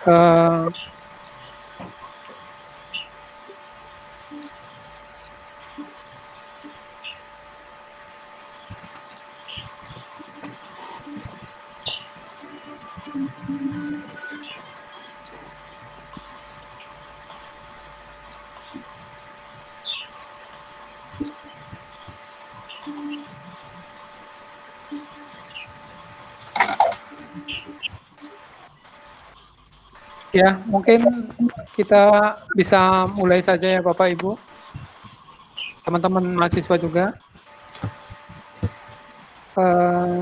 Eh, ya, mungkin kita bisa mulai saja ya Bapak Ibu, teman-teman mahasiswa juga.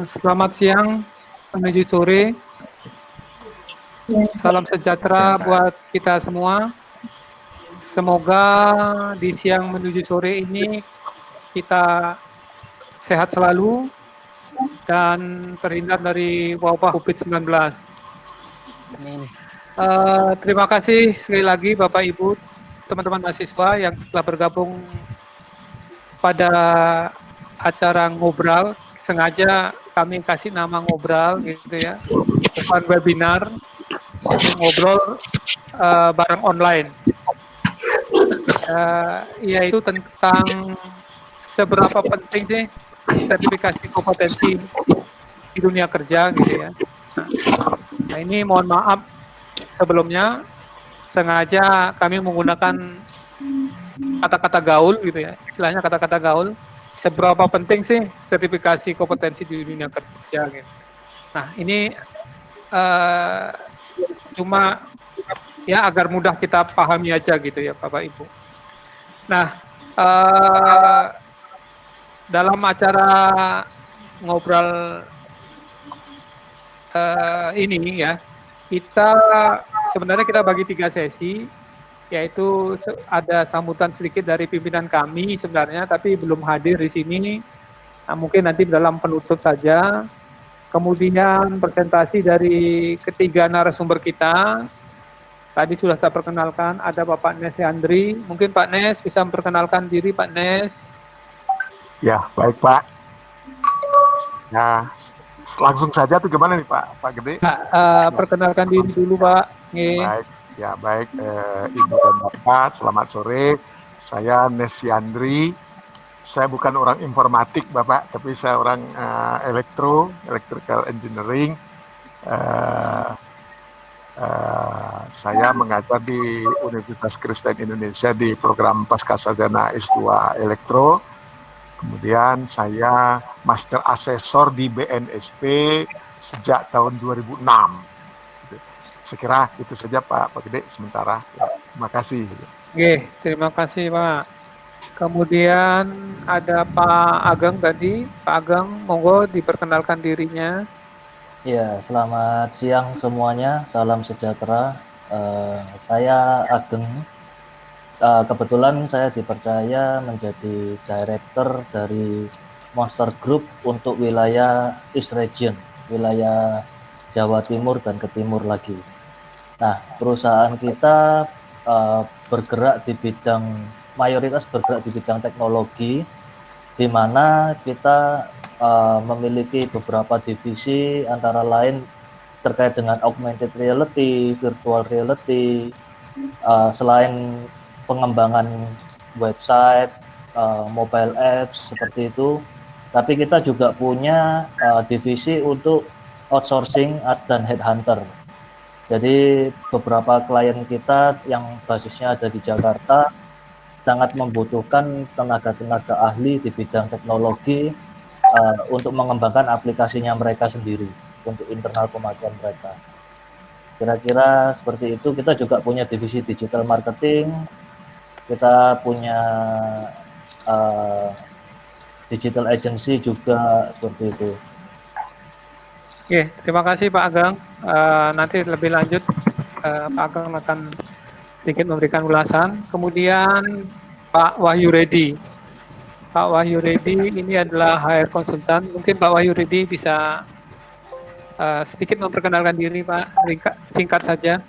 Selamat siang menuju sore. Salam sejahtera buat kita semua. Semoga di siang menuju sore ini kita sehat selalu dan terhindar dari wabah COVID-19. Terima kasih sekali lagi Bapak Ibu, teman-teman mahasiswa yang telah bergabung pada acara ngobrol. Sengaja kami kasih nama ngobrol gitu ya, bukan webinar. Ini ngobrol bareng online, yaitu tentang seberapa penting sih sertifikasi kompetensi di dunia kerja gitu ya. Nah ini mohon maaf sebelumnya, sengaja kami menggunakan kata-kata gaul gitu ya, istilahnya kata-kata gaul. Seberapa penting sih sertifikasi kompetensi di dunia kerja gitu. Nah ini cuma ya agar mudah kita pahami aja gitu ya Bapak Ibu. Nah dalam acara ngobrol ini ya, kita sebenarnya kita bagi 3 sesi, yaitu ada sambutan sedikit dari pimpinan kami sebenarnya, tapi belum hadir di sini. Nah, mungkin nanti dalam penutup saja. Kemudian presentasi dari ketiga narasumber kita. Tadi sudah saya perkenalkan, ada Bapak Nes Andri. Mungkin Pak Nes bisa memperkenalkan diri, Pak Nes. Ya, baik Pak. Ya, langsung saja tuh gimana nih Pak Gede? Perkenalkan diri dulu Pak. Baik, ya baik Ibu dan Bapak, selamat sore. Saya Nesi Andri. Saya bukan orang informatik Bapak, tapi saya orang electrical engineering. Saya mengajar di Universitas Kristen Indonesia di program Pascasarjana S2 Elektro. Kemudian saya Master Asesor di BNSP sejak tahun 2006. Saya kira itu saja Pak Gede sementara. Terima kasih. Oke, terima kasih Pak. Kemudian ada Pak Ageng tadi. Pak Ageng, monggo diperkenalkan dirinya. Ya, selamat siang semuanya. Salam sejahtera. Saya Ageng. Kebetulan saya dipercaya menjadi director dari Monster Group untuk wilayah East Region, wilayah Jawa Timur dan ke timur lagi. Nah, perusahaan kita bergerak di bidang, mayoritas bergerak di bidang teknologi, di mana kita memiliki beberapa divisi, antara lain terkait dengan augmented reality, virtual reality, selain pengembangan website, mobile apps seperti itu, tapi kita juga punya divisi untuk outsourcing dan headhunter. Jadi beberapa klien kita yang basisnya ada di Jakarta sangat membutuhkan tenaga-tenaga ahli di bidang teknologi untuk mengembangkan aplikasinya mereka sendiri untuk internal pemakaian mereka. Kira-kira seperti itu. Kita juga punya divisi digital marketing, kita punya digital agency juga seperti itu. Oke, terima kasih Pak Ageng. Nanti lebih lanjut Pak Ageng akan sedikit memberikan ulasan. Kemudian Pak Wahyu Redi. Pak Wahyu Redi ini adalah HR konsultan. Mungkin Pak Wahyu Redi bisa sedikit memperkenalkan diri Pak, singkat saja.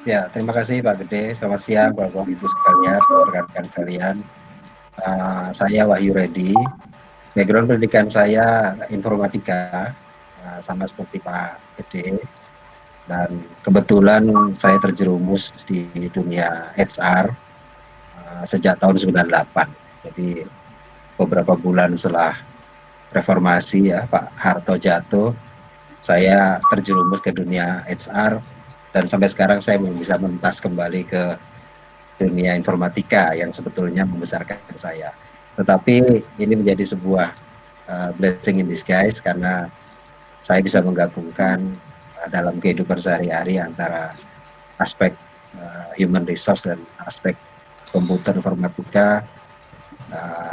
Ya, terima kasih Pak Gede. Selamat siang Bapak Ibu sekalian, rekan-rekan sekalian. Saya Wahyu Redi. Background pendidikan saya informatika, sama seperti Pak Gede. Dan kebetulan saya terjerumus di dunia HR sejak tahun 98. Jadi beberapa bulan setelah reformasi ya Pak Harto jatuh, saya terjerumus ke dunia HR dan sampai sekarang saya belum bisa mentas kembali ke dunia informatika yang sebetulnya membesarkan saya. Tetapi ini menjadi sebuah blessing in disguise karena saya bisa menggabungkan dalam kehidupan sehari-hari antara aspek human resource dan aspek komputer informatika.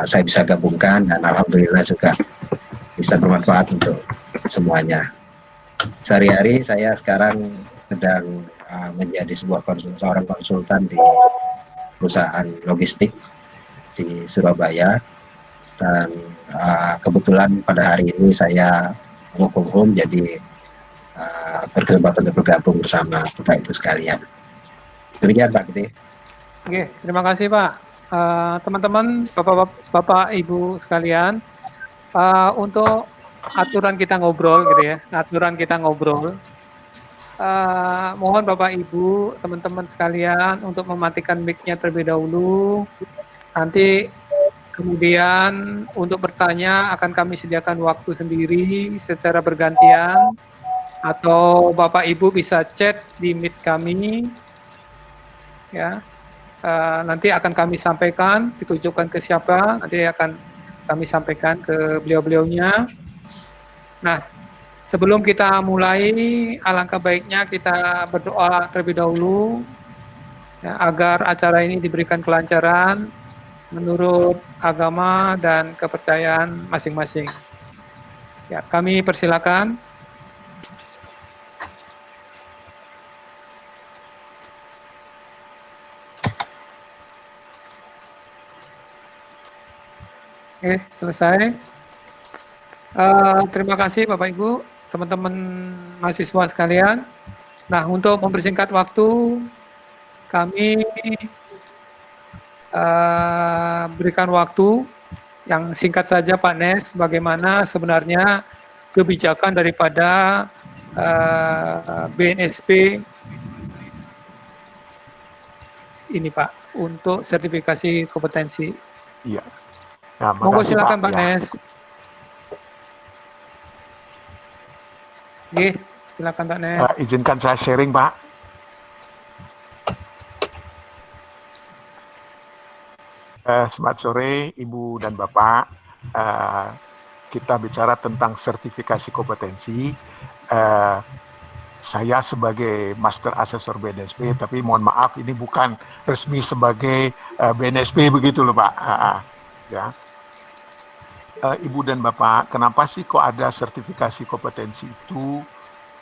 Saya bisa gabungkan dan alhamdulillah juga bisa bermanfaat untuk semuanya. Sehari-hari saya sekarang sedang menjadi seorang konsultan di perusahaan logistik di Surabaya, dan kebetulan pada hari ini saya work from home, jadi berkesempatan untuk bergabung bersama Bapak Ibu sekalian. Demikian Pak Gede. Oke, terima kasih Pak. Teman-teman, Bapak Ibu sekalian, untuk aturan kita ngobrol gitu ya, mohon Bapak Ibu, teman-teman sekalian untuk mematikan mic-nya terlebih dahulu. Nanti kemudian untuk bertanya akan kami sediakan waktu sendiri secara bergantian, atau Bapak Ibu bisa chat di Meet kami, ya. Nanti akan kami sampaikan, ditujukan ke siapa, nanti akan kami sampaikan ke beliau-beliaunya. Nah, sebelum kita mulai, alangkah baiknya kita berdoa terlebih dahulu, ya, agar acara ini diberikan kelancaran menurut agama dan kepercayaan masing-masing. Ya, kami persilakan. Oke, selesai. Terima kasih Bapak Ibu, teman-teman mahasiswa sekalian. Nah, untuk mempersingkat waktu, kami berikan waktu yang singkat saja Pak Nes, bagaimana sebenarnya kebijakan daripada BNSP ini Pak, untuk sertifikasi kompetensi. Iya. Nah, monggo silakan Pak ya. Nes. Oke, silakan Pak Nes. Izinkan saya sharing Pak. Selamat sore Ibu dan Bapak. Kita bicara tentang sertifikasi kompetensi. Saya sebagai Master Assessor BNSP, tapi mohon maaf ini bukan resmi sebagai BNSP begitu loh Pak. Ya. Ibu dan Bapak, kenapa sih kok ada sertifikasi kompetensi itu?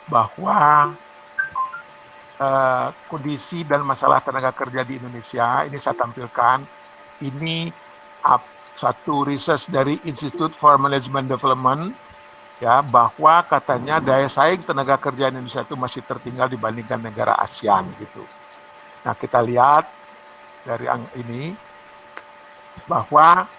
Bahwa kondisi dan masalah tenaga kerja di Indonesia, ini saya tampilkan, ini satu research dari Institute for Management Development, ya, bahwa katanya daya saing tenaga kerja Indonesia itu masih tertinggal dibandingkan negara ASEAN gitu. Nah, kita lihat dari ini bahwa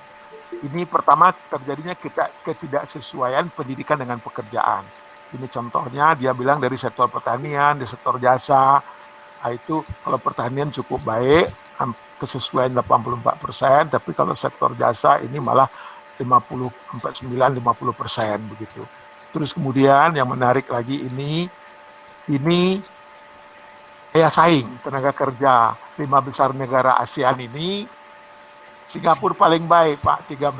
ini pertama terjadinya ketidaksesuaian pendidikan dengan pekerjaan. Ini contohnya dia bilang dari sektor pertanian, di sektor jasa, itu kalau pertanian cukup baik, kesesuaian 84%, tapi kalau sektor jasa ini malah 49-50% begitu. Terus kemudian yang menarik lagi ini daya saing tenaga kerja 5 besar negara ASEAN ini, Singapura paling baik Pak, 13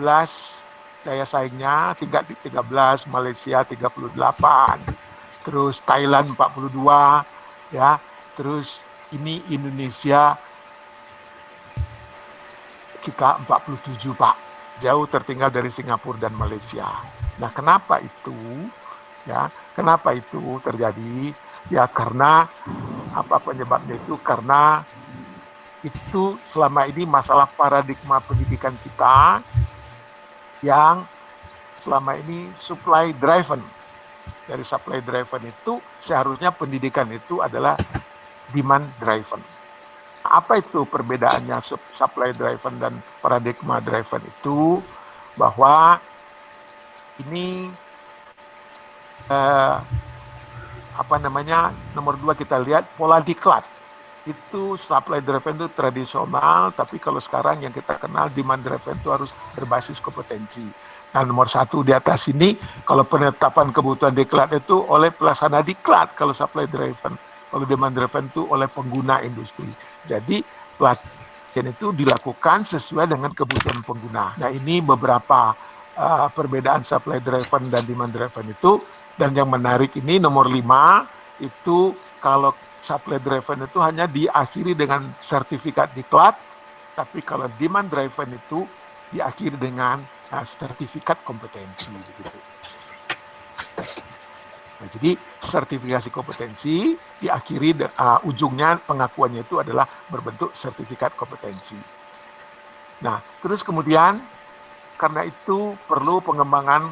daya saingnya, tingkat 13, Malaysia 38, terus Thailand 42, ya, terus ini Indonesia kita 47 Pak, jauh tertinggal dari Singapura dan Malaysia. Nah, kenapa itu? Ya, kenapa itu terjadi? Ya karena apa penyebabnya itu? Karena itu selama ini masalah paradigma pendidikan kita yang selama ini supply driven. Dari supply driven itu seharusnya pendidikan itu adalah demand driven. Apa itu perbedaannya supply driven dan paradigma driven itu? Bahwa ini nomor 2 kita lihat pola diklat. Itu supply driven itu tradisional, tapi kalau sekarang yang kita kenal demand driven itu harus berbasis kompetensi. Nah, nomor 1 di atas ini, kalau penetapan kebutuhan diklat itu oleh pelaksana diklat kalau supply driven. Kalau demand driven itu oleh pengguna industri. Jadi pelatihan itu dilakukan sesuai dengan kebutuhan pengguna. Nah, ini beberapa perbedaan supply driven dan demand driven itu. Dan yang menarik ini nomor 5 itu kalau supply driven itu hanya diakhiri dengan sertifikat diklat, tapi kalau demand driven itu diakhiri dengan sertifikat kompetensi begitu. Nah, jadi sertifikasi kompetensi diakhiri ujungnya pengakuannya itu adalah berbentuk sertifikat kompetensi. Nah, terus kemudian karena itu perlu pengembangan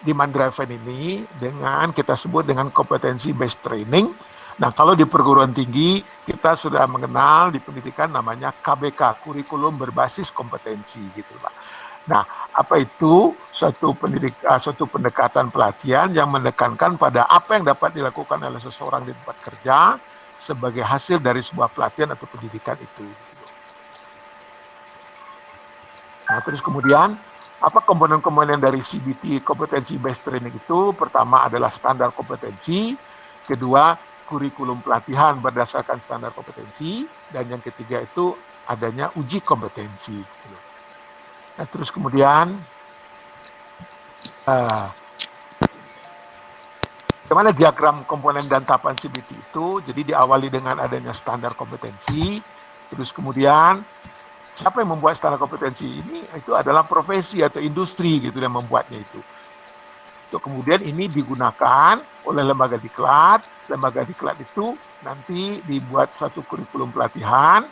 demand driven ini dengan kita sebut dengan kompetensi based training. Nah, kalau di perguruan tinggi kita sudah mengenal di pendidikan namanya KBK, kurikulum berbasis kompetensi gitu, Pak. Nah, apa itu? Suatu pendekatan pelatihan yang menekankan pada apa yang dapat dilakukan oleh seseorang di tempat kerja sebagai hasil dari sebuah pelatihan atau pendidikan itu. Nah, terus kemudian apa komponen-komponen dari CBT kompetensi based training itu? Pertama adalah standar kompetensi, kedua kurikulum pelatihan berdasarkan standar kompetensi, dan yang ketiga itu adanya uji kompetensi. Nah, terus kemudian bagaimana diagram komponen dan tahapan CBT itu? Jadi diawali dengan adanya standar kompetensi, terus kemudian siapa yang membuat standar kompetensi ini? Itu adalah profesi atau industri gitu yang membuatnya itu. Kemudian ini digunakan oleh lembaga diklat. Lembaga diklat itu nanti dibuat suatu kurikulum pelatihan.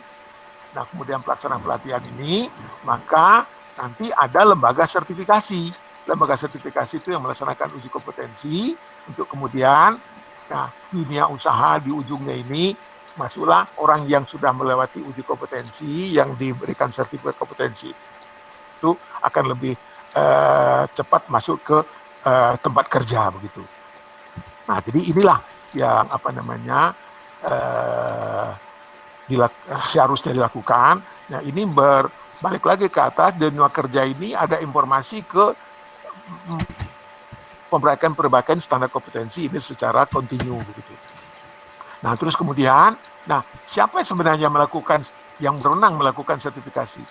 Nah, kemudian pelaksanaan pelatihan ini, maka nanti ada lembaga sertifikasi. Lembaga sertifikasi itu yang melaksanakan uji kompetensi untuk kemudian, nah, dunia usaha di ujungnya ini masuklah orang yang sudah melewati uji kompetensi yang diberikan sertifikat kompetensi itu akan lebih cepat masuk ke tempat kerja begitu. Nah, jadi inilah yang seharusnya dilakukan. Nah, ini balik lagi ke atas, di dunia kerja ini ada informasi ke perbaikan standar kompetensi ini secara kontinu begitu. Nah, terus kemudian, siapa yang sebenarnya yang berwenang melakukan sertifikasi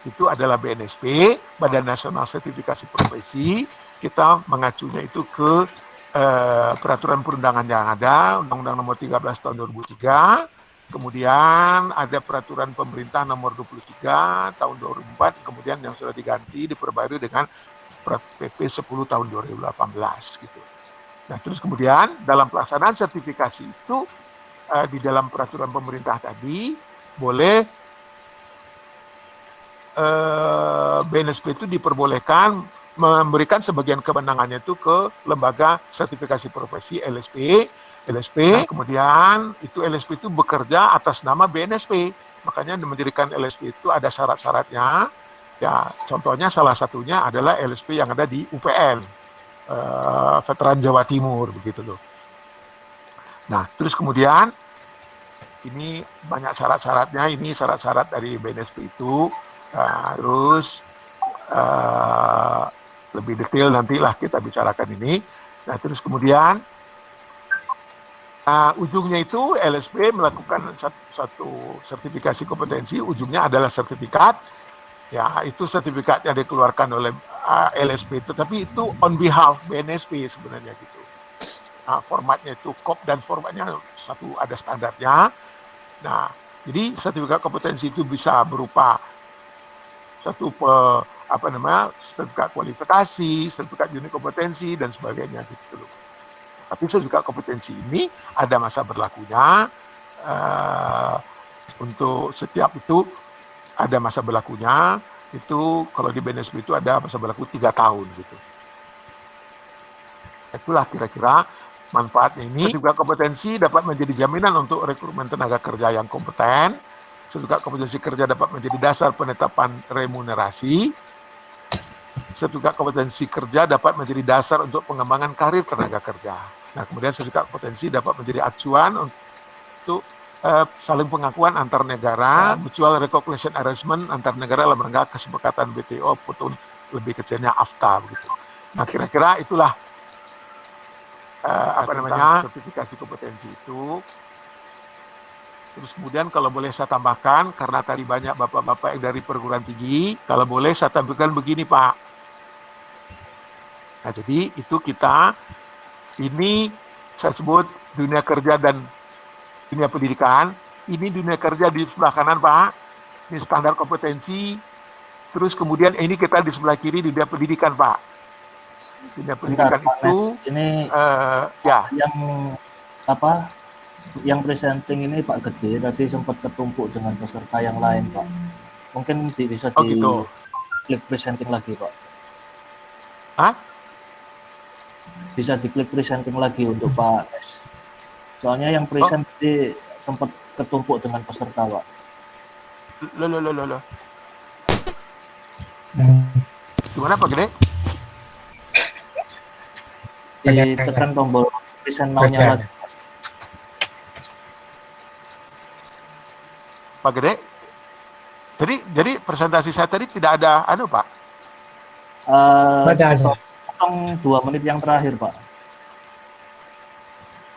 itu adalah BNSP, Badan Nasional Sertifikasi Profesi. Kita mengacunya itu ke peraturan perundangan yang ada, Undang-Undang Nomor 13 Tahun 2003, kemudian ada peraturan pemerintah Nomor 23 Tahun 2004, kemudian yang sudah diganti diperbarui dengan PP 10 Tahun 2018 gitu. Nah, terus kemudian dalam pelaksanaan sertifikasi itu di dalam peraturan pemerintah tadi boleh BNSP itu diperbolehkan memberikan sebagian kewenangannya itu ke lembaga sertifikasi profesi LSP. Kemudian itu LSP itu bekerja atas nama BNSP. Makanya mendirikan LSP itu ada syarat-syaratnya. Ya, contohnya salah satunya adalah LSP yang ada di UPN, Veteran Jawa Timur, begitu loh. Nah, terus kemudian ini banyak syarat-syaratnya, ini syarat-syarat dari BNSP itu, terus lebih detail nantilah kita bicarakan ini. Nah, terus kemudian ujungnya itu LSP melakukan satu sertifikasi kompetensi, ujungnya adalah sertifikat. Ya, itu sertifikat yang dikeluarkan oleh LSP itu, tapi itu on behalf BNSP sebenarnya gitu. Formatnya itu COP dan formatnya satu ada standarnya. Nah, jadi sertifikat kompetensi itu bisa berupa satu sertifikat kualifikasi, sertifikat unit kompetensi dan sebagainya gitu loh. Tapi sertifikat kompetensi ini ada masa berlakunya, untuk setiap itu ada masa berlakunya. Itu kalau di BNSP itu ada masa berlaku 3 tahun gitu. Itulah kira-kira manfaatnya ini. Sertifikat kompetensi dapat menjadi jaminan untuk rekrutmen tenaga kerja yang kompeten. Sertifikat kompetensi kerja dapat menjadi dasar penetapan remunerasi. Sertifikat kompetensi kerja dapat menjadi dasar untuk pengembangan karir tenaga kerja. Nah, kemudian sertifikat kompetensi dapat menjadi acuan untuk saling pengakuan antar negara, mutual recognition arrangement antar negara dalam rangka kesepakatan WTO atau lebih kecilnya AFTA begitu. Nah, kira-kira itulah sertifikasi kompetensi itu. Terus kemudian kalau boleh saya tambahkan, karena tadi banyak bapak-bapak yang dari perguruan tinggi, kalau boleh saya tampilkan begini Pak. Nah, jadi itu kita, ini saya sebut dunia kerja dan dunia pendidikan. Ini dunia kerja di sebelah kanan Pak, ini standar kompetensi. Terus kemudian ini kita di sebelah kiri dunia pendidikan Pak. Dunia pendidikan itu, ini ya. Yang apa? Yang presenting ini Pak Gede tadi sempat ketumpuk dengan peserta yang lain Pak. Mungkin bisa gitu. Klik presenting lagi Pak. Hah? Bisa diklik presenting lagi untuk Pak S. Soalnya yang present tadi sempat ketumpuk dengan peserta Pak. Loh. Gimana Pak Gede? Ditekan tombol present now-nya lagi. Pak Gede, jadi presentasi saya tadi tidak ada Pak? Ada. 2 menit yang terakhir Pak.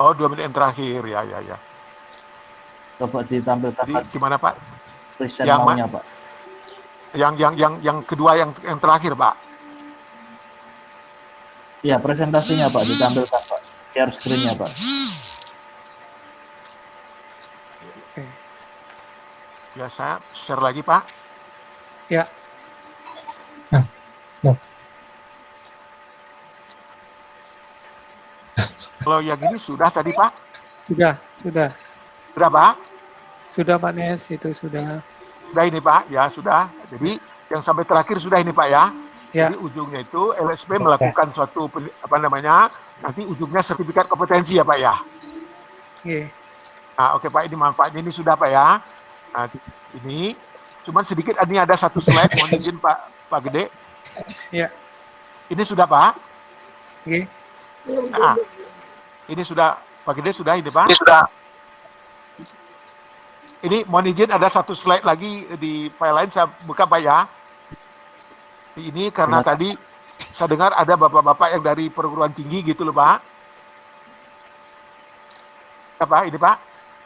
Oh, 2 menit yang terakhir, ya. Coba ditampilkan. Jadi, gimana Pak? Present now-nya Pak. Yang kedua yang terakhir Pak. Iya, presentasinya Pak ditampilkan Pak. Share screen-nya Pak. Ya, saya share lagi Pak. Ya. Kalau yang ini sudah tadi Pak? Sudah. Sudah Pak? Sudah Pak Nes, itu sudah. Sudah ini Pak, ya sudah. Jadi yang sampai terakhir sudah ini Pak ya. Ya. Jadi ujungnya itu LSP melakukan suatu nanti ujungnya sertifikat kompetensi ya Pak ya. Oke. Nah, oke Pak, ini manfaatnya ini sudah Pak ya. Nah, ini cuman sedikit, ini ada satu slide, mohon izin Pak Gede. Ya. Ini sudah Pak. Oke. Nah, ini sudah Pak Gede sudah ini Pak. Ini sudah. Ini mohon izin ada satu slide lagi di file lain, saya buka Pak ya. Ini karena tadi saya dengar ada bapak-bapak yang dari perguruan tinggi gitu loh Pak. Apa ini Pak?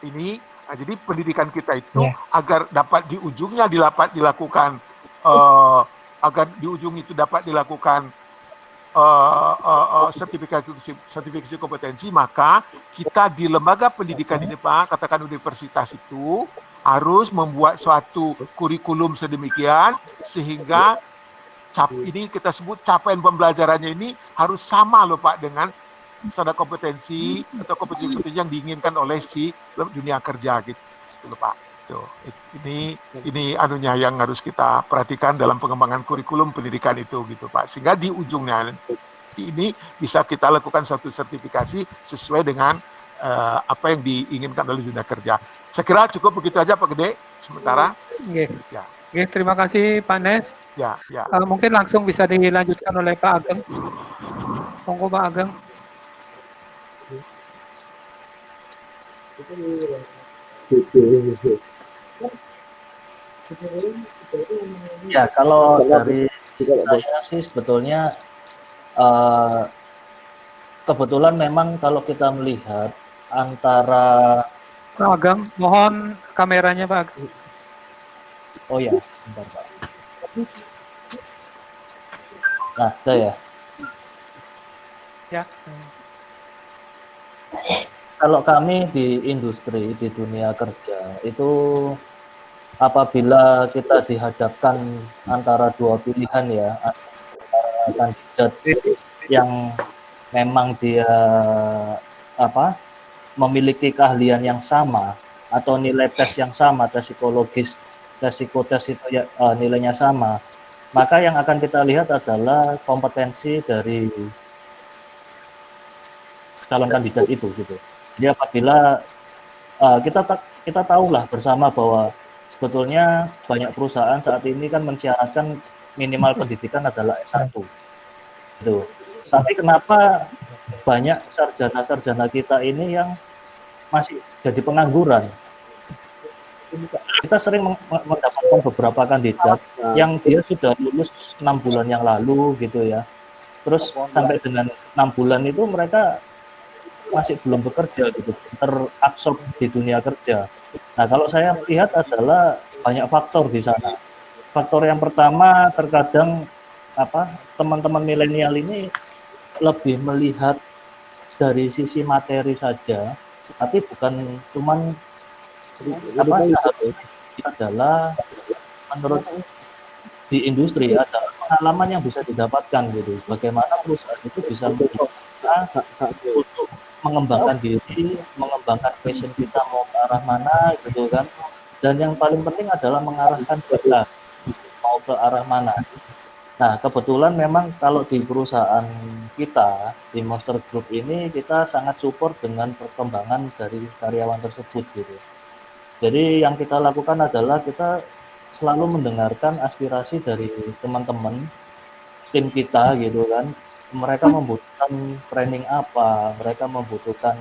Ini. Nah, jadi pendidikan kita itu agar dapat di ujungnya dilakukan agar di ujung itu dapat dilakukan sertifikasi kompetensi, maka kita di lembaga pendidikan ini Pak, katakan universitas itu harus membuat suatu kurikulum sedemikian sehingga ini kita sebut capaian pembelajarannya ini harus sama loh Pak dengan standar kompetensi atau kompetensi yang diinginkan oleh si dunia kerja gitu loh Pak. Tuh, ini anunya yang harus kita perhatikan dalam pengembangan kurikulum pendidikan itu gitu Pak. Sehingga di ujungnya ini bisa kita lakukan suatu sertifikasi sesuai dengan apa yang diinginkan oleh dunia kerja. Saya kira cukup begitu aja Pak Gede sementara. Ya. Oke, terima kasih Pak Nes. Ya. Mungkin langsung bisa dilanjutkan oleh Pak Ageng. Monggo Pak Ageng. Ya, kalau dari saya sih sebetulnya kebetulan memang kalau kita melihat antara Pak Ageng, mohon kameranya Pak Ageng. Oh ya, bentar Pak. Nah, saya. Ya. Kalau kami di industri, di dunia kerja, itu apabila kita dihadapkan antara dua pilihan ya, antara kandidat yang memang dia memiliki keahlian yang sama atau nilai tes yang sama, tes psikologis, tes psikotes itu ya, nilainya sama, maka yang akan kita lihat adalah kompetensi dari calon kandidat itu gitu. Jadi apabila kita tahulah bersama bahwa sebetulnya banyak perusahaan saat ini kan mensyaratkan minimal pendidikan adalah S1. Gitu. Tapi kenapa banyak sarjana-sarjana kita ini yang masih jadi pengangguran. Kita sering mendapatkan beberapa kandidat yang dia sudah lulus 6 bulan yang lalu gitu ya. Terus sampai dengan 6 bulan itu mereka masih belum bekerja gitu, terabsorb di dunia kerja. Nah, kalau saya lihat adalah banyak faktor di sana. Faktor yang pertama, terkadang teman-teman milenial ini lebih melihat dari sisi materi saja, tapi bukan cuman seharusnya adalah menurut di industri adalah pengalaman yang bisa didapatkan gitu. Bagaimana perusahaan itu bisa untuk mengembangkan diri, mengembangkan passion kita mau ke arah mana gitu kan. Dan yang paling penting adalah mengarahkan kita mau ke arah mana. Nah, kebetulan memang kalau di perusahaan kita, di Monster Group ini, kita sangat support dengan perkembangan dari karyawan tersebut gitu. Jadi yang kita lakukan adalah kita selalu mendengarkan aspirasi dari teman-teman, tim kita gitu kan. Mereka membutuhkan training apa, mereka membutuhkan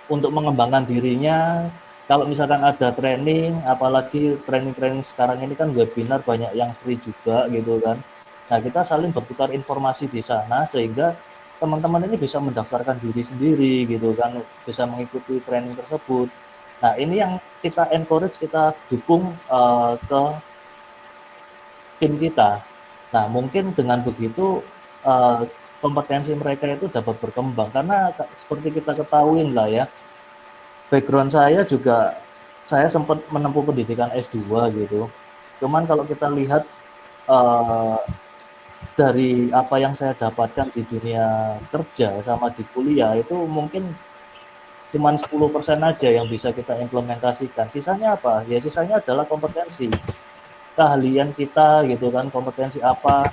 untuk mengembangkan dirinya. Kalau misalkan ada training, apalagi training sekarang ini kan webinar banyak yang free juga gitu kan. Nah, kita saling bertukar informasi di sana sehingga teman-teman ini bisa mendaftarkan diri sendiri gitu kan, bisa mengikuti training tersebut. Nah, ini yang kita encourage, kita dukung ke tim kita. Nah, mungkin dengan begitu kompetensi mereka itu dapat berkembang karena seperti kita ketahui lah ya. Background saya juga, saya sempat menempuh pendidikan S2 gitu. Cuman kalau kita lihat dari apa yang saya dapatkan di dunia kerja sama di kuliah itu mungkin cuma 10% aja yang bisa kita implementasikan. Sisanya apa? Ya sisanya adalah kompetensi. Keahlian kita gitu kan, kompetensi apa.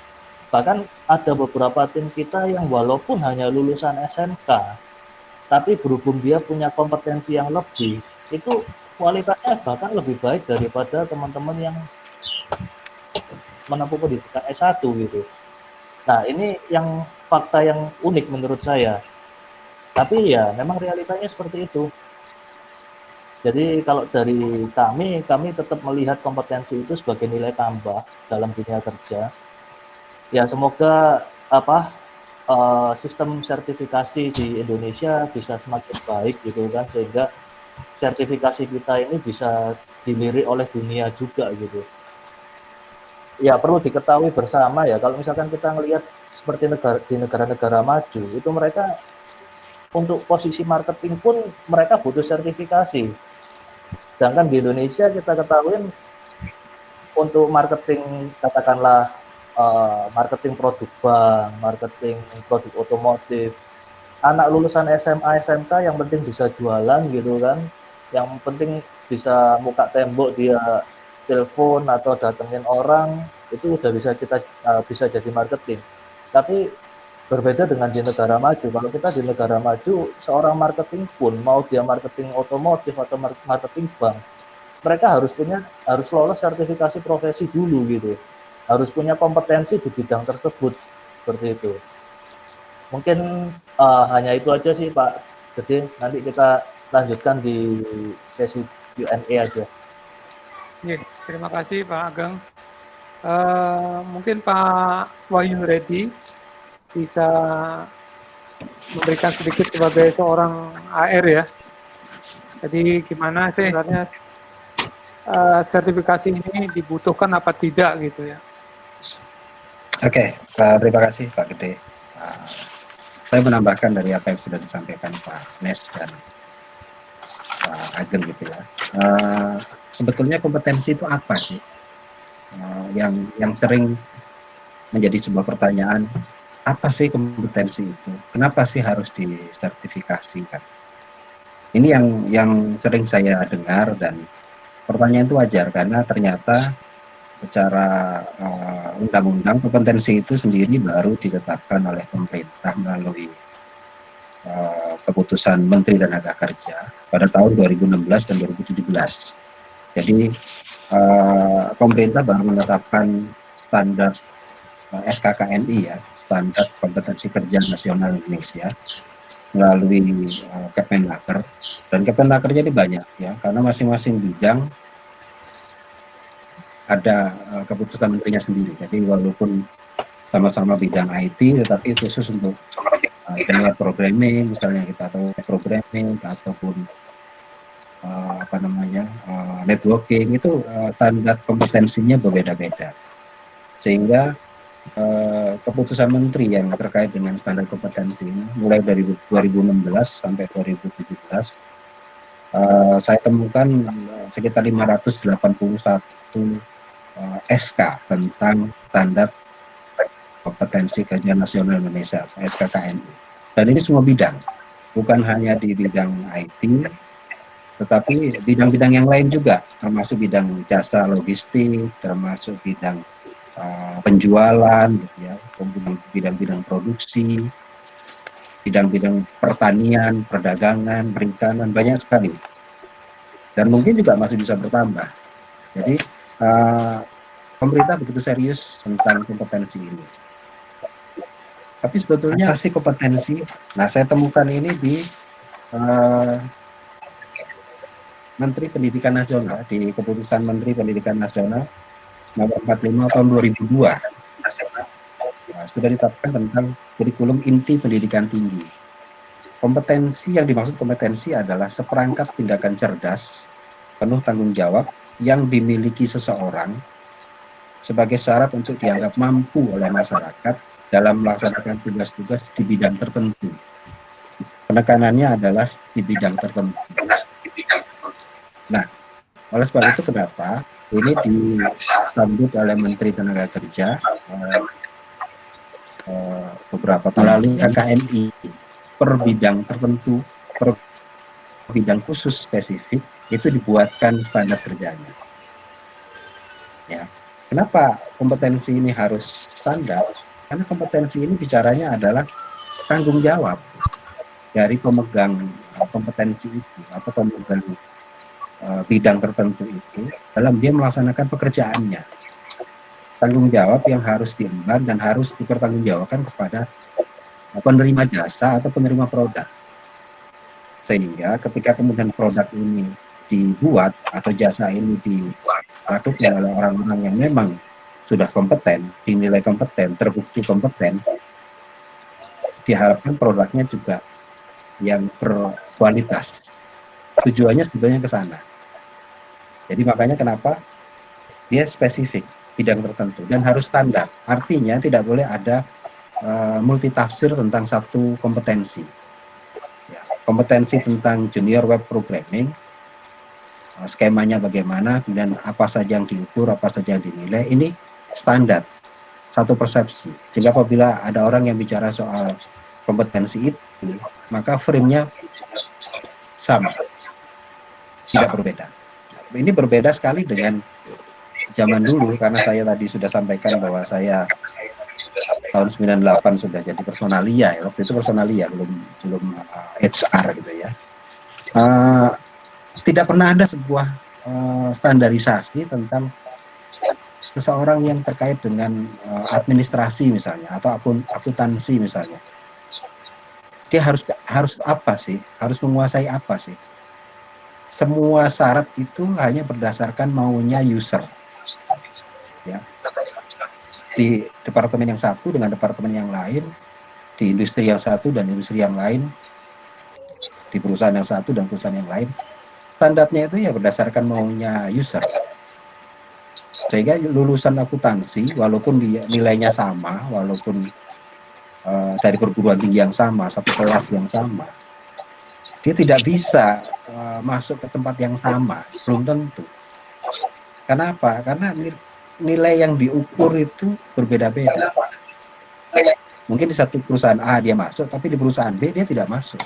Bahkan ada beberapa tim kita yang walaupun hanya lulusan SMK, tapi berhubung dia punya kompetensi yang lebih, itu kualitasnya bahkan lebih baik daripada teman-teman yang menempuh pendidikan S1 gitu. Nah, ini yang fakta yang unik menurut saya. Tapi ya memang realitanya seperti itu. Jadi kalau dari kami tetap melihat kompetensi itu sebagai nilai tambah dalam dunia kerja. Ya semoga sistem sertifikasi di Indonesia bisa semakin baik gitu kan, sehingga sertifikasi kita ini bisa dilirik oleh dunia juga gitu. Ya perlu diketahui bersama ya, kalau misalkan kita ngelihat seperti di negara-negara maju itu mereka untuk posisi marketing pun mereka butuh sertifikasi. Sedangkan di Indonesia kita ketahui untuk marketing katakanlah marketing produk bank, marketing produk otomotif, anak lulusan SMA, SMK yang penting bisa jualan gitu kan, yang penting bisa muka tembok dia telepon atau datengin orang, itu udah bisa kita bisa jadi marketing. Tapi berbeda dengan di negara maju. Kalau kita di negara maju, seorang marketing pun mau dia marketing otomotif atau marketing bank, mereka harus lolos sertifikasi profesi dulu gitu. Harus punya kompetensi di bidang tersebut, seperti itu. Mungkin hanya itu aja sih Pak Gede, nanti kita lanjutkan di sesi Q&A aja. Ya, terima kasih Pak Ageng. Mungkin Pak Wahyu Reddy bisa memberikan sedikit sebagai seorang AR ya. Jadi gimana sih sebenarnya sertifikasi ini dibutuhkan apa tidak gitu ya? Oke, terima kasih Pak Gede. Saya menambahkan dari apa yang sudah disampaikan Pak Nes dan Pak Ageng gitu ya. Sebetulnya kompetensi itu apa sih? Yang sering menjadi sebuah pertanyaan, apa sih kompetensi itu? Kenapa sih harus disertifikasikan? Ini yang sering saya dengar, dan pertanyaan itu wajar karena ternyata secara undang-undang kompetensi itu sendiri baru ditetapkan oleh pemerintah melalui keputusan Menteri Tenaga Kerja pada tahun 2016 dan 2017. Jadi pemerintah baru menetapkan standar SKKNI ya, Standar Kompetensi Kerja Nasional Indonesia, melalui Kemenaker. Dan Kemenaker jadi banyak ya, karena masing-masing bidang ada keputusan menterinya sendiri. Jadi walaupun sama-sama bidang IT, tetapi khusus untuk programming, misalnya kita tahu programming ataupun networking itu standar kompetensinya berbeda-beda. Sehingga keputusan menteri yang terkait dengan standar kompetensi mulai dari 2016 sampai 2017 saya temukan sekitar 581 SK tentang standar kompetensi kerja nasional Indonesia SKKNI, dan ini semua bidang, bukan hanya di bidang IT tetapi bidang-bidang yang lain juga, termasuk bidang jasa logistik, termasuk bidang penjualan, gitu ya, bidang-bidang produksi, bidang-bidang pertanian, perdagangan, perikanan, banyak sekali. Dan mungkin juga masih bisa bertambah. Jadi pemerintah begitu serius tentang kompetensi ini. Tapi sebetulnya apa sih kompetensi? Nah, saya temukan ini di Menteri Pendidikan Nasional, di keputusan Menteri Pendidikan Nasional nomor 45 tahun 2002. Sudah ditetapkan tentang kurikulum inti pendidikan tinggi. Kompetensi yang dimaksud kompetensi adalah seperangkat tindakan cerdas, penuh tanggung jawab yang dimiliki seseorang sebagai syarat untuk dianggap mampu oleh masyarakat dalam melaksanakan tugas-tugas di bidang tertentu. Penekanannya adalah di bidang tertentu. Nah, oleh sebab itu kenapa ini disambut oleh Menteri Tenaga Kerja beberapa melalui KKNI per bidang tertentu, per bidang khusus spesifik itu dibuatkan standar kerjanya. Ya, kenapa kompetensi ini harus standar? Karena kompetensi ini bicaranya adalah tanggung jawab dari pemegang kompetensi itu atau pemegang bidang tertentu itu dalam dia melaksanakan pekerjaannya. Tanggung jawab yang harus diemban dan harus dipertanggungjawabkan kepada penerima jasa atau penerima produk. Sehingga ketika kemudian produk ini dibuat atau jasa ini dilakukan oleh orang-orang yang memang sudah kompeten, dinilai kompeten, terbukti kompeten, diharapkan produknya juga yang berkualitas. Tujuannya sebetulnya ke sana. Jadi makanya kenapa dia spesifik bidang tertentu dan harus standar. Artinya tidak boleh ada multitafsir tentang satu kompetensi. Ya, kompetensi tentang junior web programming, skemanya bagaimana, kemudian apa saja yang diukur, apa saja yang dinilai, ini standar, satu persepsi. Sehingga apabila ada orang yang bicara soal kompetensi itu, maka frame-nya sama, tidak berbeda. Ini berbeda sekali dengan zaman dulu, karena saya tadi sudah sampaikan bahwa saya tahun 98 sudah jadi personalia, ya. Waktu itu personalia, belum HR gitu ya. Tidak pernah ada sebuah standarisasi tentang seseorang yang terkait dengan administrasi misalnya atau akuntansi misalnya. Dia harus apa sih? Harus menguasai apa sih? Semua syarat itu hanya berdasarkan maunya user. Ya. Di departemen yang satu dengan departemen yang lain, di industri yang satu dan industri yang lain, di perusahaan yang satu dan perusahaan yang lain, standarnya itu ya berdasarkan maunya user. Sehingga lulusan akuntansi, walaupun nilainya sama, walaupun dari perguruan tinggi yang sama, satu kelas yang sama, dia tidak bisa masuk ke tempat yang sama, belum tentu. Kenapa? Karena nilai yang diukur itu berbeda-beda. Mungkin di satu perusahaan A dia masuk, tapi di perusahaan B dia tidak masuk.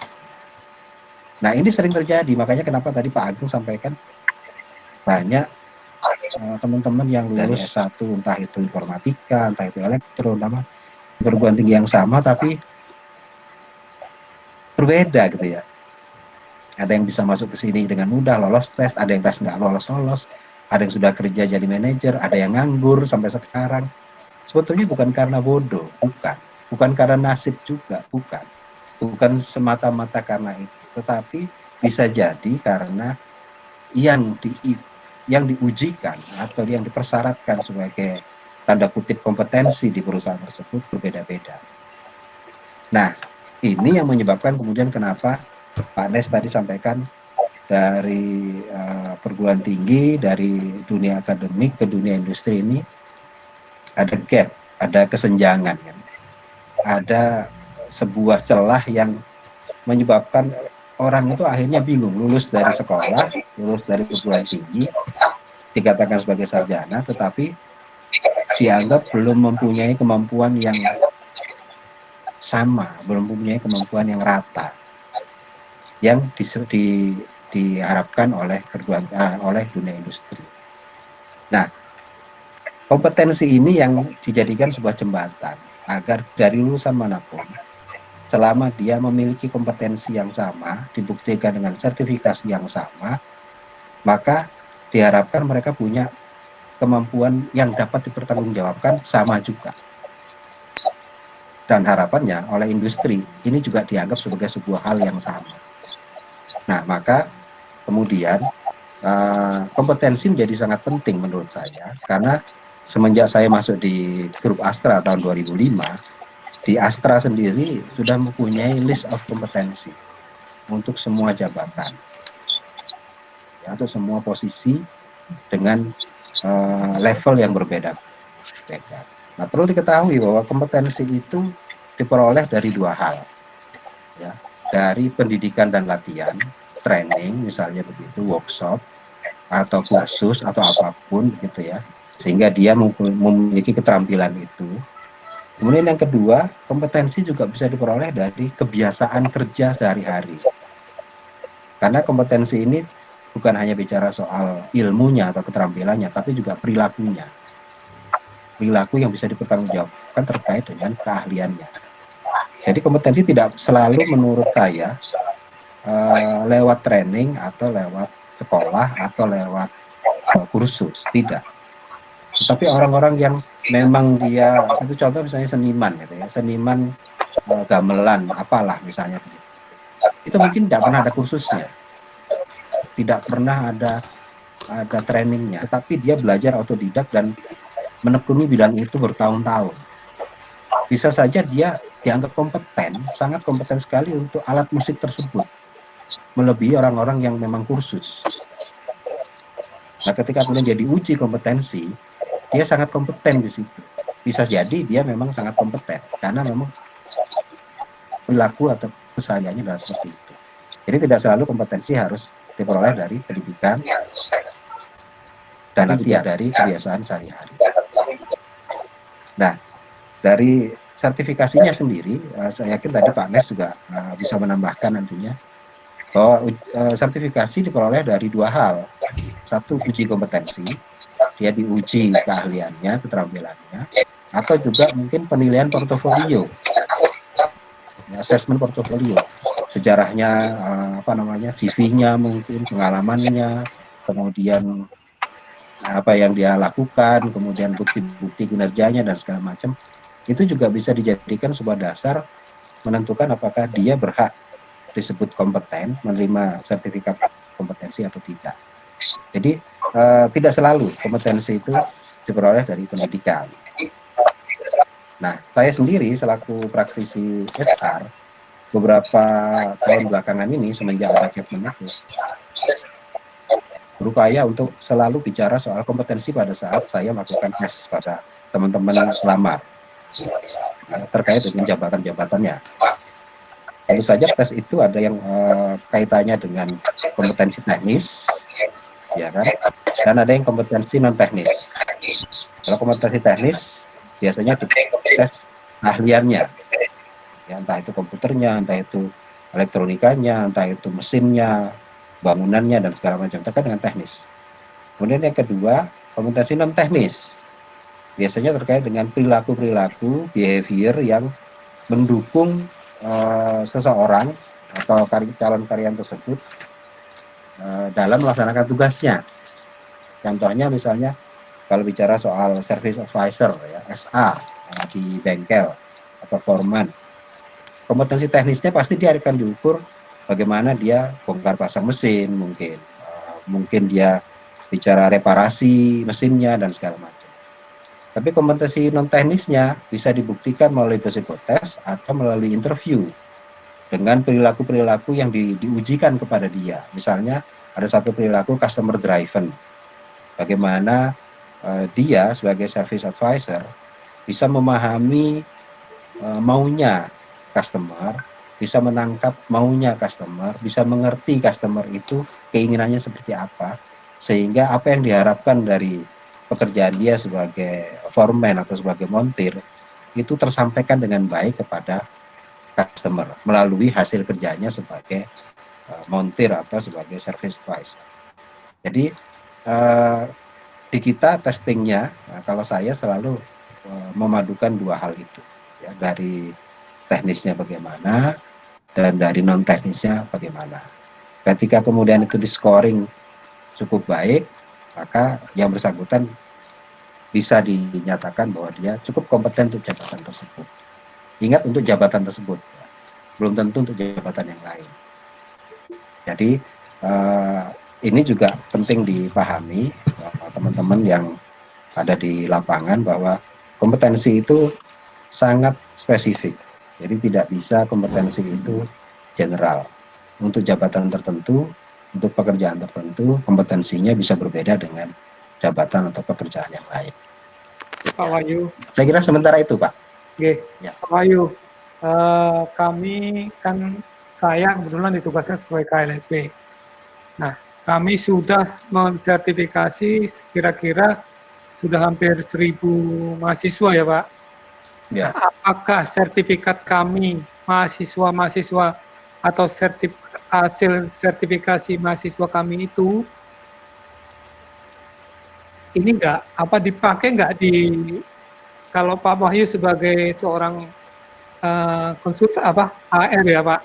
Nah, ini sering terjadi, makanya kenapa tadi Pak Agung sampaikan banyak teman-teman yang lulus S1, entah itu informatika, entah itu elektro, entah perguruan tinggi yang sama, tapi berbeda gitu ya. Ada yang bisa masuk ke sini dengan mudah, lolos tes, ada yang tes nggak lolos, ada yang sudah kerja jadi manajer, ada yang nganggur sampai sekarang. sebetulnya bukan karena bodoh, bukan karena nasib juga, bukan semata-mata karena itu, tetapi bisa jadi karena yang diujikan atau yang dipersyaratkan sebagai tanda kutip kompetensi di perusahaan tersebut berbeda-beda. Nah, ini yang menyebabkan kemudian kenapa Pak Nes tadi sampaikan dari perguruan tinggi, dari dunia akademik ke dunia industri ini ada gap, ada kesenjangan, kan? Ada sebuah celah yang menyebabkan orang itu akhirnya bingung, lulus dari sekolah, lulus dari perguruan tinggi, dikatakan sebagai sarjana, tetapi dianggap belum mempunyai kemampuan yang sama, belum mempunyai kemampuan yang rata, yang diharapkan oleh oleh dunia industri. Nah, kompetensi ini yang dijadikan sebuah jembatan agar dari lulusan manapun, selama dia memiliki kompetensi yang sama, dibuktikan dengan sertifikasi yang sama, maka diharapkan mereka punya kemampuan yang dapat dipertanggungjawabkan sama juga. Dan harapannya oleh industri ini juga dianggap sebagai sebuah hal yang sama. Nah, maka kemudian kompetensi menjadi sangat penting menurut saya, karena semenjak saya masuk di grup Astra tahun 2005, di Astra sendiri sudah mempunyai list of kompetensi untuk semua jabatan, ya, untuk semua posisi dengan level yang berbeda-beda. Nah, perlu diketahui bahwa kompetensi itu diperoleh dari dua hal, ya, dari pendidikan dan latihan, training misalnya begitu, workshop atau kursus atau apapun gitu ya, sehingga dia memiliki keterampilan itu. Kemudian yang kedua, kompetensi juga bisa diperoleh dari kebiasaan kerja sehari-hari. Karena kompetensi ini bukan hanya bicara soal ilmunya atau keterampilannya, tapi juga perilakunya. Perilaku yang bisa dipertanggungjawabkan terkait dengan keahliannya. Jadi kompetensi tidak selalu menurut saya lewat training atau lewat sekolah atau lewat kursus, tidak. Tetapi orang-orang yang memang dia, satu contoh misalnya seniman gitu ya, seniman gamelan apalah misalnya, itu mungkin tidak pernah ada kursusnya, tidak pernah ada trainingnya, tetapi dia belajar otodidak dan menekuni bidang itu bertahun-tahun. Bisa saja dia dianggap kompeten, sangat kompeten sekali untuk alat musik tersebut, melebihi orang-orang yang memang kursus. Nah, ketika kemudian dia diuji kompetensi, dia sangat kompeten di situ. Bisa jadi dia memang sangat kompeten, karena memang perilaku atau kesehariannya adalah seperti itu. Jadi tidak selalu kompetensi harus diperoleh dari pendidikan dan juga dari kebiasaan sehari-hari. Nah, dari sertifikasinya sendiri, saya yakin tadi Pak Nes juga bisa menambahkan nantinya, bahwa sertifikasi diperoleh dari dua hal. Satu, uji kompetensi, dia diuji keahliannya, keterampilannya, atau juga mungkin penilaian portofolio, assessment portofolio, sejarahnya, CV-nya mungkin, pengalamannya, kemudian apa yang dia lakukan, kemudian bukti-bukti kinerjanya dan segala macam, itu juga bisa dijadikan sebuah dasar menentukan apakah dia berhak disebut kompeten, menerima sertifikat kompetensi atau tidak. Jadi tidak selalu kompetensi itu diperoleh dari pendidikan. Nah, saya sendiri selaku praktisi HR beberapa tahun belakangan ini semenjak ada Kepmenakes berupaya untuk selalu bicara soal kompetensi pada saat saya melakukan tes pada teman-teman pelamar terkait dengan jabatan-jabatannya. Tentu saja tes itu ada yang kaitannya dengan kompetensi teknis, ya kan, dan ada yang kompetensi non teknis. Kalau kompetensi teknis biasanya dites ahliannya, ya, entah itu komputernya, entah itu elektronikanya, entah itu mesinnya, bangunannya dan segala macam, terkait dengan teknis. Kemudian yang kedua, kompetensi non teknis, biasanya terkait dengan perilaku behavior yang mendukung seseorang atau calon karyawan tersebut dalam melaksanakan tugasnya. Contohnya misalnya kalau bicara soal service advisor ya, SA di bengkel atau foreman, kompetensi teknisnya pasti dia akan diukur bagaimana dia bongkar pasang mesin, mungkin dia bicara reparasi mesinnya dan segala macam. Tapi kompetensi non teknisnya bisa dibuktikan melalui psikotest atau melalui interview dengan perilaku-perilaku yang diujikan kepada dia. Misalnya ada satu perilaku customer driven, bagaimana dia sebagai service advisor bisa memahami maunya customer, bisa menangkap maunya customer, bisa mengerti customer itu keinginannya seperti apa, sehingga apa yang diharapkan dari pekerjaan dia sebagai foreman atau sebagai montir itu tersampaikan dengan baik kepada customer melalui hasil kerjanya sebagai montir atau sebagai service advisor. Jadi di kita testingnya, kalau saya selalu memadukan dua hal itu, ya, dari teknisnya bagaimana dan dari non teknisnya bagaimana. Ketika kemudian itu di scoring cukup baik, maka yang bersangkutan bisa dinyatakan bahwa dia cukup kompeten untuk jabatan tersebut. Ingat, untuk jabatan tersebut, ya, belum tentu untuk jabatan yang lain. Jadi ini juga penting dipahami teman-teman yang ada di lapangan, bahwa kompetensi itu sangat spesifik. Jadi tidak bisa kompetensi itu general. Untuk jabatan tertentu, untuk pekerjaan tertentu, kompetensinya bisa berbeda dengan jabatan atau pekerjaan yang lain. Pak Wahyu. Saya kira sementara itu, Pak. Oke, Ya. Pak Wahyu. Kami kan, saya kebetulan ditugaskan sebagai KLSP. Nah, kami sudah mensertifikasi kira-kira sudah hampir 1.000 mahasiswa ya, Pak. Ya. Apakah sertifikat kami, mahasiswa-mahasiswa, atau hasil sertifikasi mahasiswa kami itu, ini dipakai nggak kalau Pak Wahyu sebagai seorang konsultan HR ya Pak,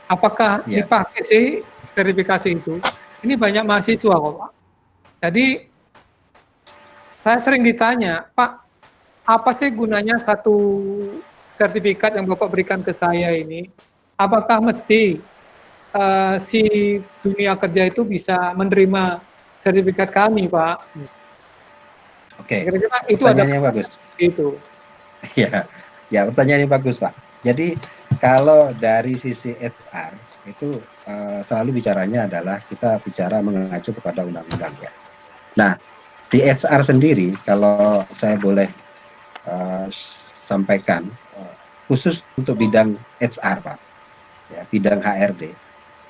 apakah dipakai sih sertifikasi itu? Ini banyak mahasiswa kok Pak. Jadi saya sering ditanya, Pak, apa sih gunanya satu sertifikat yang Bapak berikan ke saya ini? Apakah mesti si dunia kerja itu bisa menerima sertifikat kami, Pak? Oke. Kira-kira itu pertanyaannya bagus. Itu. Ya, pertanyaannya bagus, Pak. Jadi kalau dari sisi HR itu selalu bicaranya adalah kita bicara mengacu kepada undang-undang ya. Nah, di HR sendiri kalau saya boleh sampaikan khusus untuk bidang HR, Pak, ya, bidang HRD,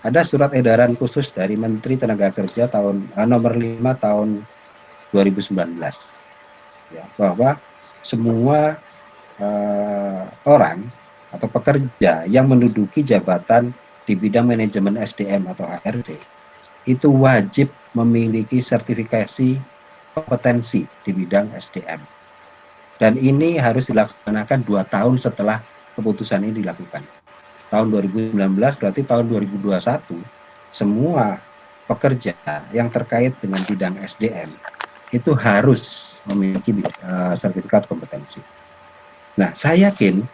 ada surat edaran khusus dari Menteri Tenaga Kerja nomor 5 tahun 2019, ya, bahwa semua orang atau pekerja yang menduduki jabatan di bidang manajemen SDM atau HRD itu wajib memiliki sertifikasi kompetensi di bidang SDM, dan ini harus dilaksanakan 2 tahun setelah keputusan ini dilakukan. Tahun 2019 berarti tahun 2021 semua pekerja yang terkait dengan bidang SDM itu harus memiliki sertifikat kompetensi. Nah, saya yakin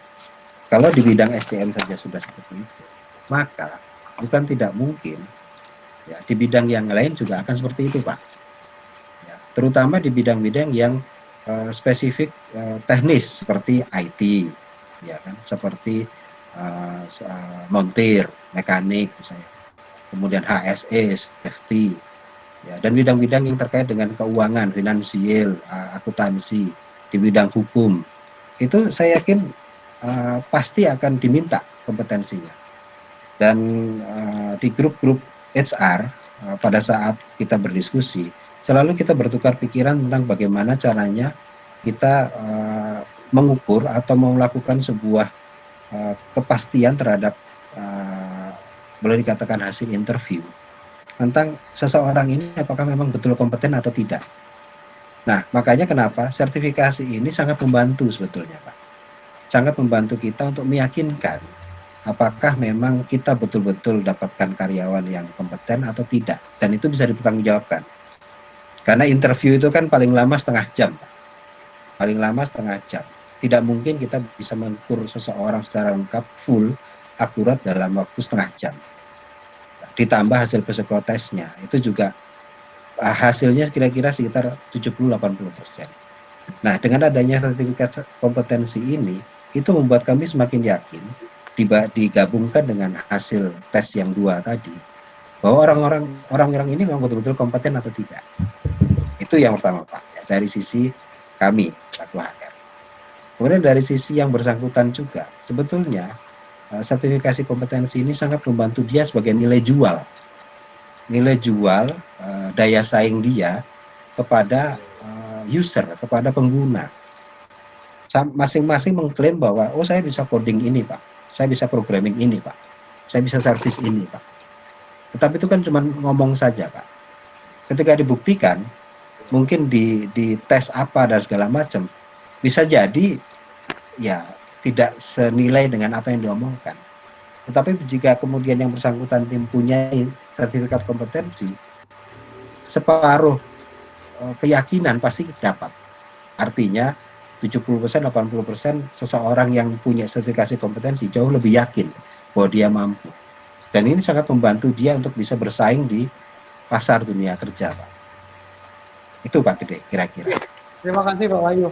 kalau di bidang SDM saja sudah seperti itu, maka bukan tidak mungkin ya di bidang yang lain juga akan seperti itu, Pak. Ya, terutama di bidang-bidang yang spesifik teknis seperti IT, ya kan, seperti montir, mekanik misalnya, kemudian HSE, safety, ya, dan bidang-bidang yang terkait dengan keuangan, finansial, akuntansi, di bidang hukum, itu saya yakin pasti akan diminta kompetensinya. Dan di grup-grup HR pada saat kita berdiskusi, selalu kita bertukar pikiran tentang bagaimana caranya kita mengukur atau melakukan sebuah kepastian terhadap boleh dikatakan hasil interview tentang seseorang ini apakah memang betul kompeten atau tidak. Nah, makanya kenapa sertifikasi ini sangat membantu sebetulnya, Pak. Sangat membantu kita untuk meyakinkan apakah memang kita betul-betul dapatkan karyawan yang kompeten atau tidak, dan itu bisa dipertanggungjawabkan. Karena interview itu kan paling lama setengah jam, paling lama setengah jam. Tidak mungkin kita bisa mengukur seseorang secara lengkap, full, akurat dalam waktu setengah jam. Ditambah hasil psikotesnya, itu juga hasilnya kira-kira sekitar 70-80%. Nah, dengan adanya sertifikat kompetensi ini, itu membuat kami semakin yakin, digabungkan dengan hasil tes yang 2 tadi, bahwa orang-orang ini memang betul-betul kompeten atau tidak. Itu yang pertama, Pak, ya, dari sisi kami, selaku HR. Kemudian dari sisi yang bersangkutan juga, sebetulnya sertifikasi kompetensi ini sangat membantu dia sebagai nilai jual. Nilai jual, daya saing dia kepada user, kepada pengguna. Masing-masing mengklaim bahwa, oh saya bisa coding ini Pak, saya bisa programming ini Pak, saya bisa service ini Pak. Tetapi itu kan cuma ngomong saja Pak. Ketika dibuktikan, mungkin di tes apa dan segala macam, bisa jadi ya tidak senilai dengan apa yang diomongkan. Tetapi jika kemudian yang bersangkutan mempunyai sertifikat kompetensi, separuh keyakinan pasti dapat. Artinya 70%, 80% seseorang yang punya sertifikasi kompetensi jauh lebih yakin bahwa dia mampu. Dan ini sangat membantu dia untuk bisa bersaing di pasar dunia kerja, Pak. Itu Pak Gede, kira-kira. Terima kasih Pak Wahyu.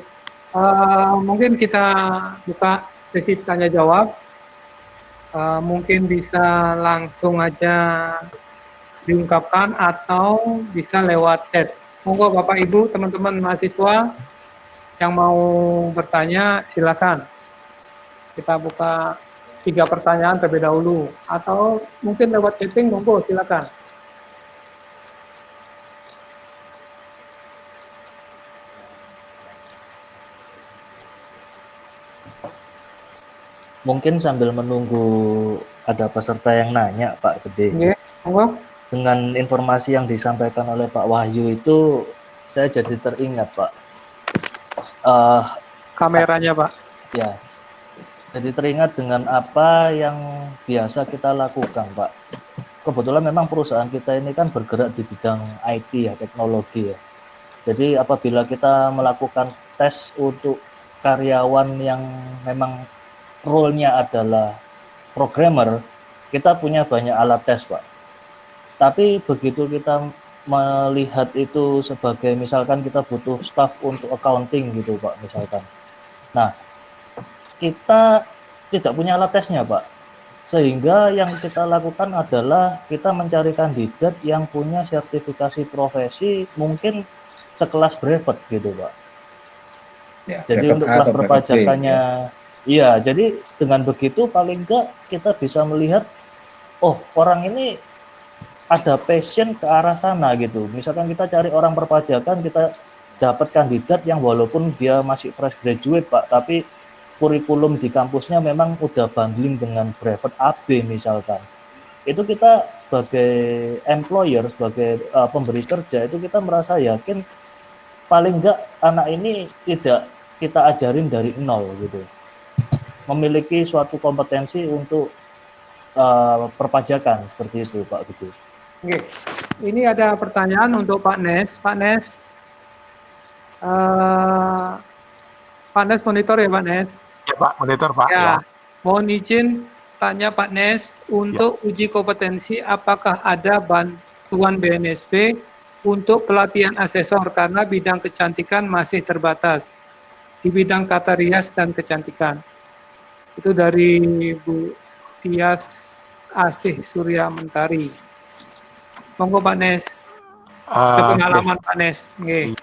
Mungkin kita buka sesi tanya jawab. Mungkin bisa langsung aja diungkapkan atau bisa lewat chat. Monggo Bapak Ibu, teman-teman mahasiswa yang mau bertanya silakan. Kita buka 3 pertanyaan terlebih dahulu atau mungkin lewat chatting, monggo silakan. Mungkin sambil menunggu ada peserta yang nanya, Pak Gede. Oke, monggo. Dengan informasi yang disampaikan oleh Pak Wahyu itu, saya jadi teringat, Pak. Kameranya, Pak. Ya, jadi teringat dengan apa yang biasa kita lakukan, Pak. Kebetulan memang perusahaan kita ini kan bergerak di bidang IT ya, teknologi ya. Jadi apabila kita melakukan tes untuk karyawan yang memang role-nya adalah programmer, kita punya banyak alat tes, Pak. Tapi begitu kita melihat itu sebagai misalkan kita butuh staff untuk accounting gitu, Pak, misalkan. Nah, kita tidak punya alat tesnya, Pak. Sehingga yang kita lakukan adalah kita mencari kandidat yang punya sertifikasi profesi mungkin sekelas brevet gitu, Pak. Ya, jadi untuk kelas perpajakannya, iya, jadi dengan begitu paling enggak kita bisa melihat, oh orang ini ada passion ke arah sana gitu. Misalkan kita cari orang perpajakan, kita dapat kandidat yang walaupun dia masih fresh graduate Pak, tapi kurikulum di kampusnya memang udah bundling dengan brevet AB misalkan. Itu kita sebagai employer, sebagai pemberi kerja, itu kita merasa yakin paling enggak anak ini tidak kita ajarin dari nol gitu. Memiliki suatu kompetensi untuk perpajakan seperti itu Pak gitu. Oke, ini ada pertanyaan untuk Pak Nes. Pak Nes, Pak Nes monitor ya Pak Nes? Ya Pak, monitor Pak. Ya. Mohon izin tanya Pak Nes, untuk uji kompetensi apakah ada bantuan BNSP untuk pelatihan asesor karena bidang kecantikan masih terbatas di bidang tata rias dan kecantikan. Itu dari Bu Tias Asih Surya Mentari. Monggo Pak Nes. Sepengalaman Pak Nes. Okay.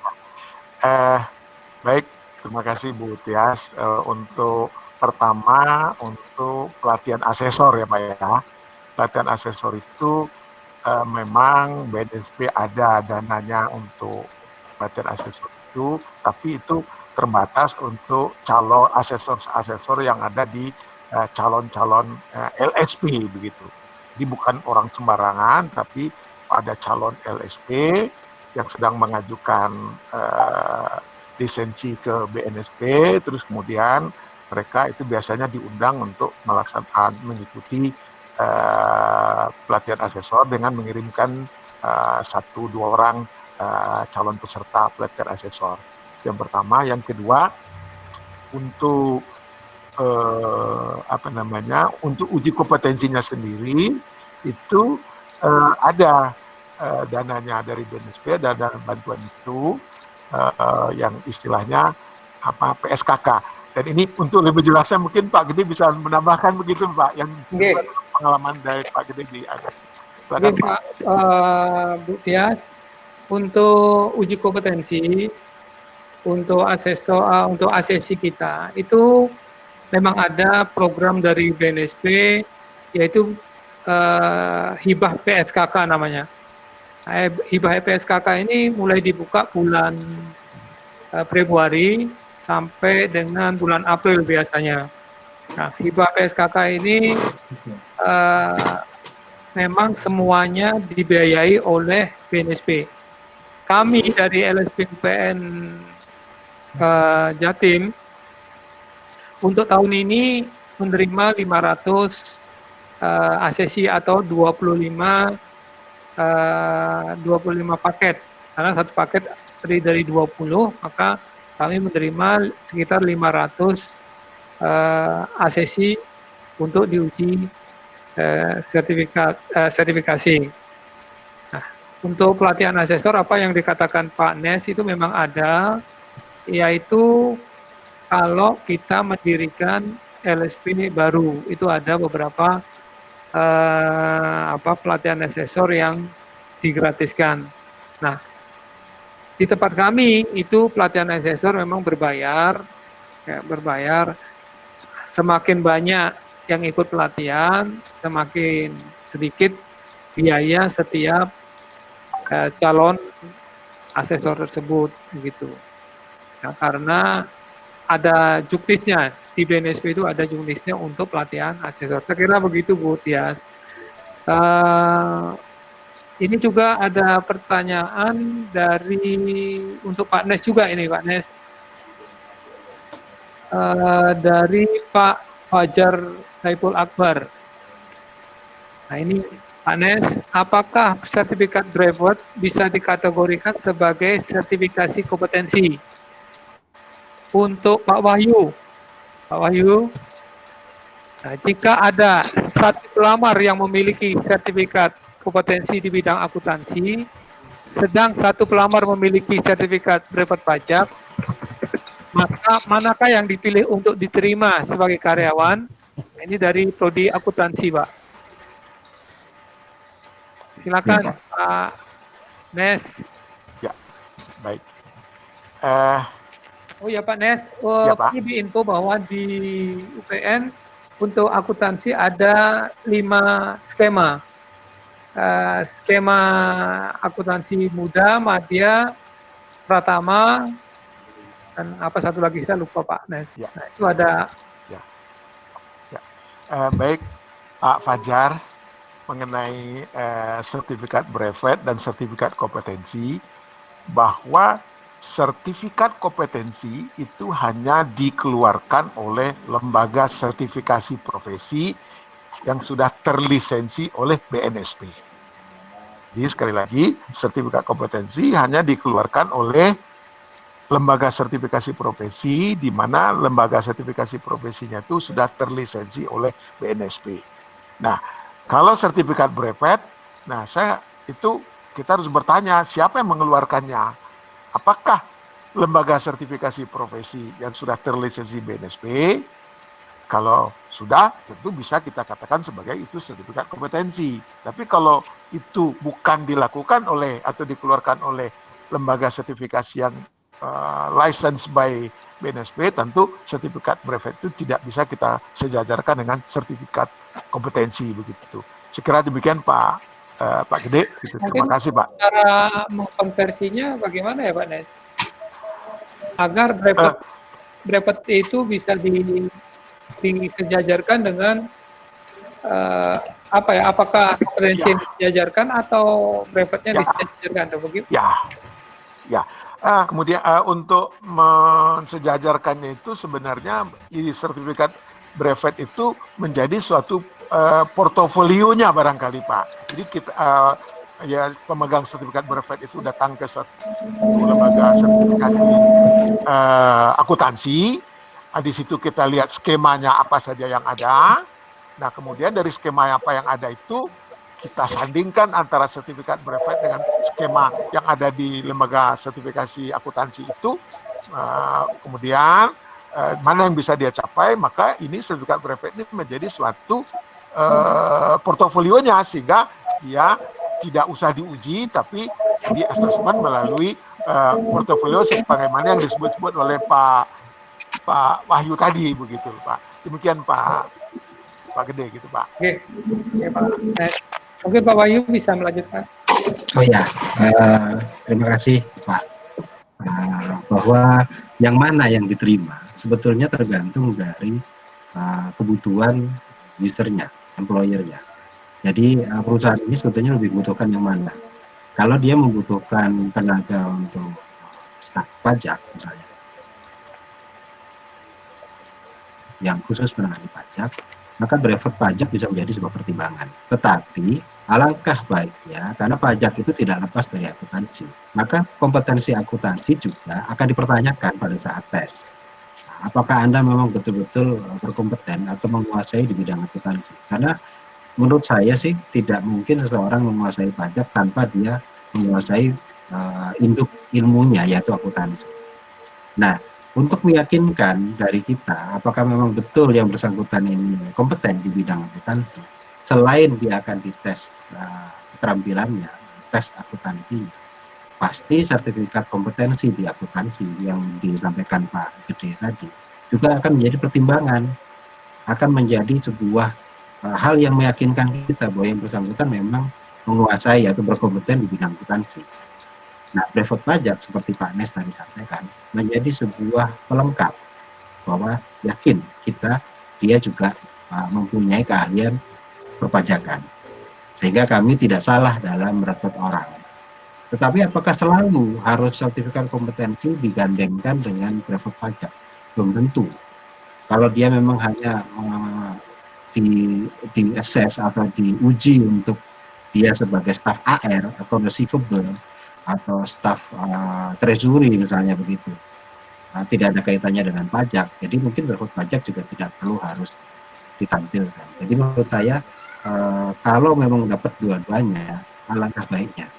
Baik, terima kasih Bu Tias. Untuk pertama, untuk pelatihan asesor ya Pak ya. Pelatihan asesor itu memang BNSP ada dananya untuk pelatihan asesor itu, tapi itu terbatas untuk calon asesor yang ada di calon-calon LSP begitu. Jadi bukan orang sembarangan, tapi ada calon LSP yang sedang mengajukan lisensi ke BNSP, terus kemudian mereka itu biasanya diundang untuk mengikuti pelatihan asesor dengan mengirimkan 1-2 orang calon peserta pelatihan asesor. Yang pertama, yang kedua, untuk untuk uji kompetensinya sendiri itu ada dananya dari BNSP, dana bantuan itu yang istilahnya PSKK. Dan ini untuk lebih jelasnya mungkin Pak Gede bisa menambahkan begitu Pak, yang pengalaman dari Pak Gede di ada. Silakan Pak. Bu Tias, untuk uji kompetensi untuk asesor untuk asesi kita itu memang ada program dari BNSP yaitu hibah PSKK namanya. Hibah PSKK ini mulai dibuka bulan Februari sampai dengan bulan April biasanya. Nah, hibah PSKK ini memang semuanya dibiayai oleh BNSP. Kami dari LSP UPN Jatim untuk tahun ini menerima 500 asesi atau 25 paket. Karena satu paket terdiri dari 20, maka kami menerima sekitar 500 asesi untuk diuji sertifikasi. Nah, untuk pelatihan asesor apa yang dikatakan Pak Nes itu memang ada, yaitu kalau kita mendirikan LSP baru itu ada beberapa pelatihan asesor yang digratiskan. Nah, di tempat kami itu pelatihan asesor memang berbayar. Semakin banyak yang ikut pelatihan, semakin sedikit biaya setiap calon asesor tersebut, begitu. Nah, karena ada juknisnya di BNSP itu ada juknisnya untuk pelatihan asesor. Saya kira begitu Bu Tias. Ini juga ada pertanyaan untuk Pak Nes juga ini Pak Nes. Dari Pak Fajar Saiful Akbar. Nah ini Pak Nes, apakah sertifikat brevet bisa dikategorikan sebagai sertifikasi kompetensi? Untuk Pak Wahyu, nah, jika ada satu pelamar yang memiliki sertifikat kompetensi di bidang akuntansi, sedang satu pelamar memiliki sertifikat brevet pajak, maka manakah yang dipilih untuk diterima sebagai karyawan? Ini dari prodi akuntansi, Pak. Silakan, Pak Nes. Ya, baik. Oh ya Pak Nes, perlu diinfo bahwa di UPN untuk akuntansi ada 5 skema. Skema akuntansi muda, madya, pratama, dan apa satu lagi saya lupa Pak Nes. Ya. Nah, itu ada. Baik Pak Fajar, mengenai sertifikat brevet dan sertifikat kompetensi, bahwa sertifikat kompetensi itu hanya dikeluarkan oleh lembaga sertifikasi profesi yang sudah terlisensi oleh BNSP. Jadi sekali lagi, sertifikat kompetensi hanya dikeluarkan oleh lembaga sertifikasi profesi, di mana lembaga sertifikasi profesinya itu sudah terlisensi oleh BNSP. Nah, kalau sertifikat brevet, kita harus bertanya siapa yang mengeluarkannya. Apakah lembaga sertifikasi profesi yang sudah terlisensi BNSP? Kalau sudah, tentu bisa kita katakan sebagai itu sertifikat kompetensi. Tapi kalau itu bukan dilakukan oleh atau dikeluarkan oleh lembaga sertifikasi yang licensed by BNSP, tentu sertifikat brevet itu tidak bisa kita sejajarkan dengan sertifikat kompetensi begitu. Sekira demikian Pak Gede, gitu. Terima kasih Pak. Cara mengkonversinya bagaimana ya Pak Nes? Agar brevet itu bisa disejajarkan dengan apakah kompetensi yang disejajarkan atau brevetnya disejajarkan atau begitu? Ya. Kemudian untuk mensejajarkannya itu sebenarnya sertifikat brevet itu menjadi suatu portofolionya barangkali Pak. Jadi ya pemegang sertifikat brevet itu datang ke suatu lembaga sertifikasi akuntansi. Di situ kita lihat skemanya apa saja yang ada. Nah, kemudian dari skema apa yang ada itu kita sandingkan antara sertifikat brevet dengan skema yang ada di lembaga sertifikasi akuntansi itu. Kemudian mana yang bisa dia capai, maka ini sertifikat brevet ini menjadi suatu portofolionya, sehingga dia tidak usah diuji, tapi di asesmen melalui portofolio sebagaimana yang disebut-sebut oleh Pak Wahyu tadi, begitu Pak. Demikian Pak Gede gitu Pak. Oke, Pak. Mungkin Pak Wahyu bisa melanjutkan. Oh ya, terima kasih Pak. Bahwa yang mana yang diterima sebetulnya tergantung dari kebutuhan usernya, employernya. Jadi perusahaan ini sebetulnya lebih membutuhkan yang mana. Kalau dia membutuhkan tenaga untuk staf pajak misalnya, yang khusus menangani pajak, maka brevet pajak bisa menjadi sebuah pertimbangan. Tetapi alangkah baiknya, karena pajak itu tidak lepas dari akuntansi, maka kompetensi akuntansi juga akan dipertanyakan pada saat tes. Apakah Anda memang betul-betul berkompeten atau menguasai di bidang akuntansi? Karena menurut saya sih tidak mungkin seseorang menguasai pajak tanpa dia menguasai induk ilmunya, yaitu akuntansi. Nah, untuk meyakinkan dari kita apakah memang betul yang bersangkutan ini kompeten di bidang akuntansi, selain dia akan dites keterampilannya, tes akuntansinya, pasti sertifikat kompetensi di akuntansi yang disampaikan Pak Gede tadi juga akan menjadi pertimbangan, akan menjadi sebuah hal yang meyakinkan kita bahwa yang bersangkutan memang menguasai atau berkompeten di bidang akuntansi. Nah, brevet pajak seperti Pak Nes tadi sampaikan menjadi sebuah pelengkap bahwa yakin dia juga mempunyai keahlian perpajakan, sehingga kami tidak salah dalam merekrut orang. Tetapi apakah selalu harus sertifikat kompetensi digandengkan dengan brevet pajak? Belum tentu. Kalau dia memang hanya di-assess atau diuji untuk dia sebagai staf AR atau receivable atau staf treasury misalnya begitu, tidak ada kaitannya dengan pajak, jadi mungkin brevet pajak juga tidak perlu harus ditampilkan. Jadi menurut saya kalau memang dapat dua-duanya alangkah baiknya.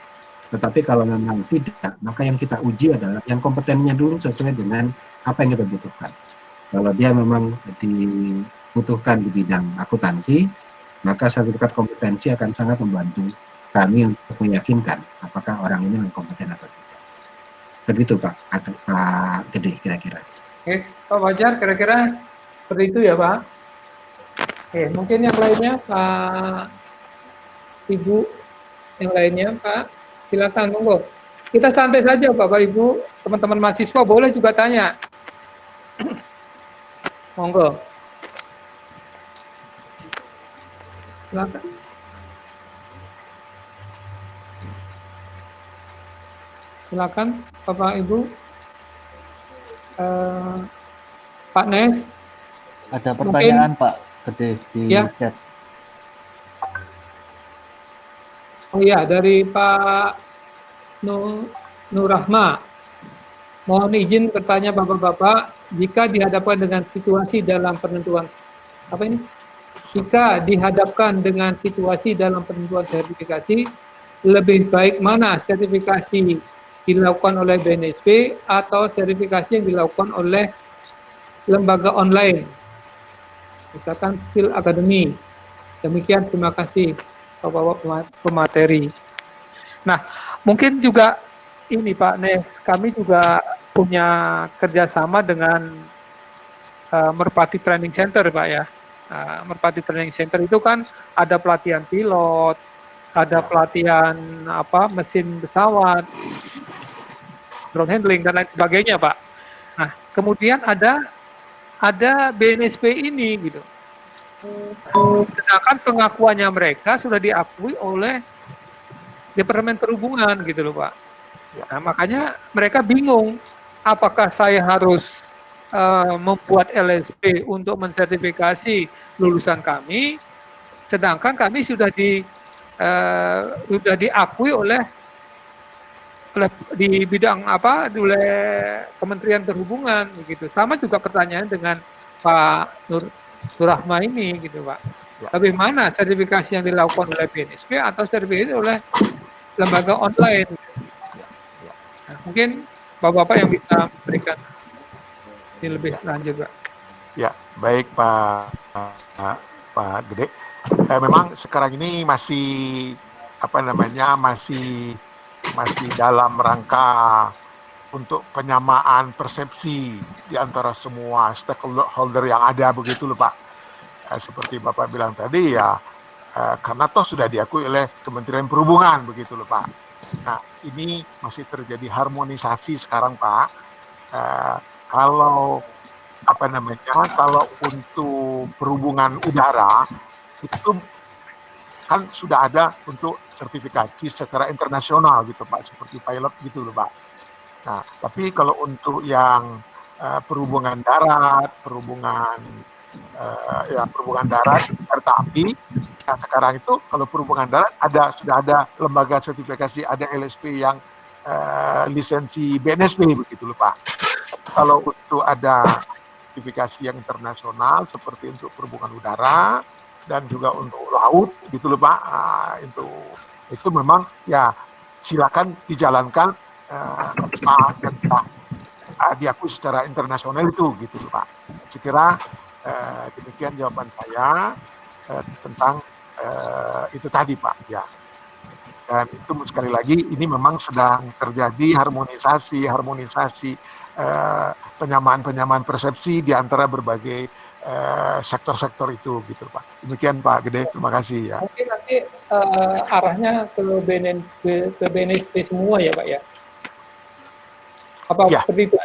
Tetapi kalau memang tidak, maka yang kita uji adalah yang kompetennya dulu sesuai dengan apa yang kita butuhkan. Kalau dia memang dibutuhkan di bidang akuntansi, maka sertifikat kompetensi akan sangat membantu kami untuk meyakinkan apakah orang ini memang kompeten atau tidak. Begitu Pak Gede kira-kira. Oke, Pak Fajar kira-kira seperti itu ya Pak. Oke, mungkin yang lainnya Pak Ibu, yang lainnya Pak. Silakan, monggo. Kita santai saja, Bapak Ibu, teman-teman mahasiswa boleh juga tanya. Monggo. Silakan. Silakan, Bapak Ibu. Pak Nes. Ada pertanyaan mungkin, Pak Gede di chat. Oh iya, dari Pak Nurrahma. Mohon izin bertanya Bapak-Bapak, jika dihadapkan dengan situasi dalam penentuan sertifikasi, lebih baik mana sertifikasi dilakukan oleh BNSP atau sertifikasi yang dilakukan oleh lembaga online, misalkan Skill Academy. Demikian, terima kasih Bapak pemateri. Nah, mungkin juga ini Pak Nes, kami juga punya kerjasama dengan Merpati Training Center Pak ya. Merpati Training Center itu kan ada pelatihan pilot, ada pelatihan mesin pesawat, drone handling dan lain sebagainya Pak. Nah, kemudian ada BNSP ini gitu. Sedangkan pengakuannya mereka sudah diakui oleh Departemen Perhubungan gitu loh Pak. Nah, makanya mereka bingung apakah saya harus membuat LSP untuk mensertifikasi lulusan kami, sedangkan kami sudah sudah diakui oleh di bidang apa oleh Kementerian Perhubungan begitu. Sama juga pertanyaan dengan Pak Nurrahma ini gitu Pak. Ya. Bagaimana sertifikasi yang dilakukan oleh BNSP atau sertifikasi oleh lembaga online? Nah, mungkin Bapak-Bapak yang bisa memberikan ini lebih lanjut Pak. Ya, baik Pak Gede. Memang sekarang ini masih masih dalam rangka untuk penyamaan persepsi di antara semua stakeholder yang ada begitu loh Pak. Seperti Bapak bilang tadi ya, karena toh sudah diakui oleh Kementerian Perhubungan begitu loh Pak. Nah ini masih terjadi harmonisasi sekarang Pak. Kalau untuk perhubungan udara itu kan sudah ada untuk sertifikasi secara internasional gitu Pak, seperti pilot gitu loh Pak. Nah, tapi kalau untuk yang perhubungan darat, perhubungan kereta api, nah sekarang itu kalau perhubungan darat sudah ada lembaga sertifikasi, ada LSP yang lisensi BNSP begitu loh Pak. Kalau untuk ada sertifikasi yang internasional seperti untuk perhubungan udara dan juga untuk laut gitu loh Pak, itu memang ya silakan dijalankan dan diakui secara internasional itu gitu loh Pak. Sekira demikian jawaban saya tentang itu tadi Pak ya. Dan itu sekali lagi ini memang sedang terjadi harmonisasi penyamaan persepsi di antara berbagai sektor-sektor itu gitu Pak. Demikian Pak Gede, terima kasih ya. Mungkin nanti arahnya ke BNSP semua ya Pak ya? Apa ya. seperti itu?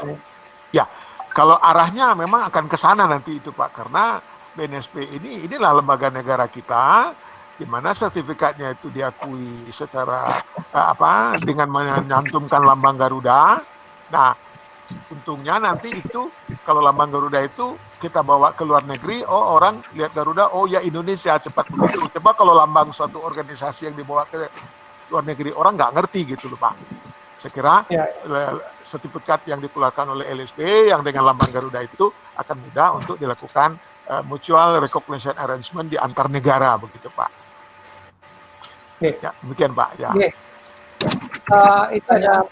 Ya, kalau arahnya memang akan ke sana nanti itu Pak, karena BNSP inilah lembaga negara kita, di mana sertifikatnya itu diakui secara dengan menyantumkan lambang Garuda. Nah, untungnya nanti itu kalau lambang Garuda itu kita bawa ke luar negeri, orang lihat Garuda, ya Indonesia, cepat begitu. Coba kalau lambang suatu organisasi yang dibawa ke luar negeri, orang nggak ngerti gitu loh Pak. Saya kira sertifikat yang dikeluarkan oleh LSP yang dengan lambang Garuda itu akan mudah untuk dilakukan mutual recognition arrangement di antar negara begitu Pak. Ya, demikian Pak. Ya. Itu ada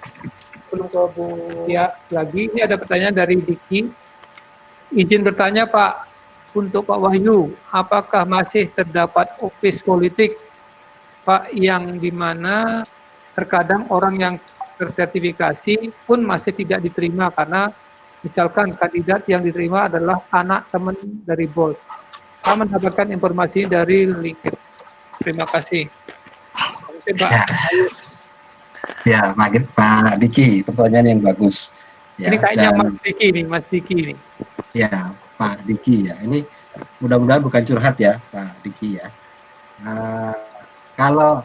belum ke Bu ya lagi. Ini ada pertanyaan dari Diki. Izin bertanya Pak, untuk Pak Wahyu, apakah masih terdapat office politik Pak yang dimana terkadang orang yang tersertifikasi pun masih tidak diterima karena misalkan kandidat yang diterima adalah anak teman dari Bolt. Saya mendapatkan informasi dari LinkedIn. Terima kasih. Pak. Ya, Pak Diki, pertanyaan yang bagus. Ya, ini kayaknya Mas Diki nih. Ya, Pak Diki ya. Ini mudah-mudahan bukan curhat ya, Pak Diki ya. Kalau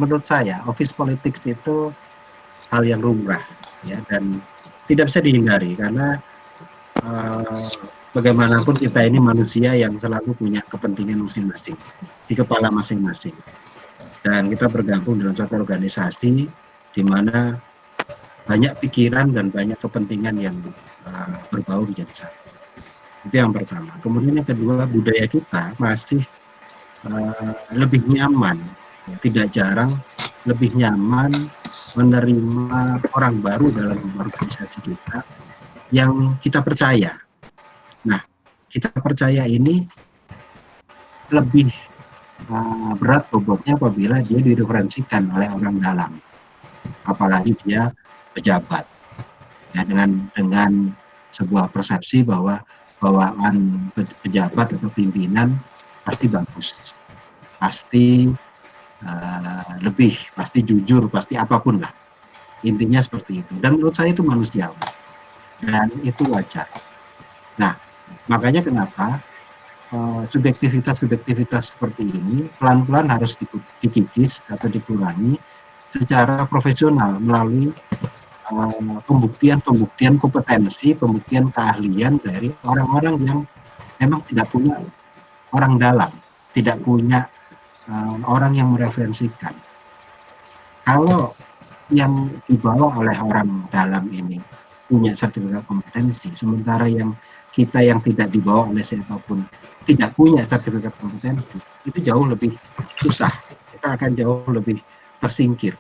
menurut saya, office politics itu hal yang lumrah ya, dan tidak bisa dihindari karena bagaimanapun kita ini manusia yang selalu punya kepentingan masing-masing di kepala masing-masing. Dan kita bergabung dalam suatu organisasi di mana banyak pikiran dan banyak kepentingan yang berbaur menjadi satu. Itu yang pertama. Kemudian yang kedua, budaya kita masih lebih nyaman, tidak jarang lebih nyaman menerima orang baru dalam organisasi kita yang kita percaya. Nah, kita percaya ini lebih berat bobotnya apabila dia direferensikan oleh orang dalam, apalagi dia pejabat ya, dengan sebuah persepsi bahwa bawaan pejabat atau pimpinan pasti bagus, pasti lebih, pasti jujur, pasti apapun lah, intinya seperti itu. Dan menurut saya itu manusiawi dan itu wajar. Nah, makanya kenapa subjektivitas seperti ini pelan-pelan harus dikikis atau dikurangi secara profesional melalui pembuktian kompetensi, pembuktian keahlian dari orang-orang yang memang tidak punya orang dalam, tidak punya orang yang mereferensikan. Kalau yang dibawa oleh orang dalam ini punya sertifikat kompetensi, sementara yang kita yang tidak dibawa oleh siapapun tidak punya sertifikat kompetensi, itu jauh lebih susah. Kita akan jauh lebih tersingkir.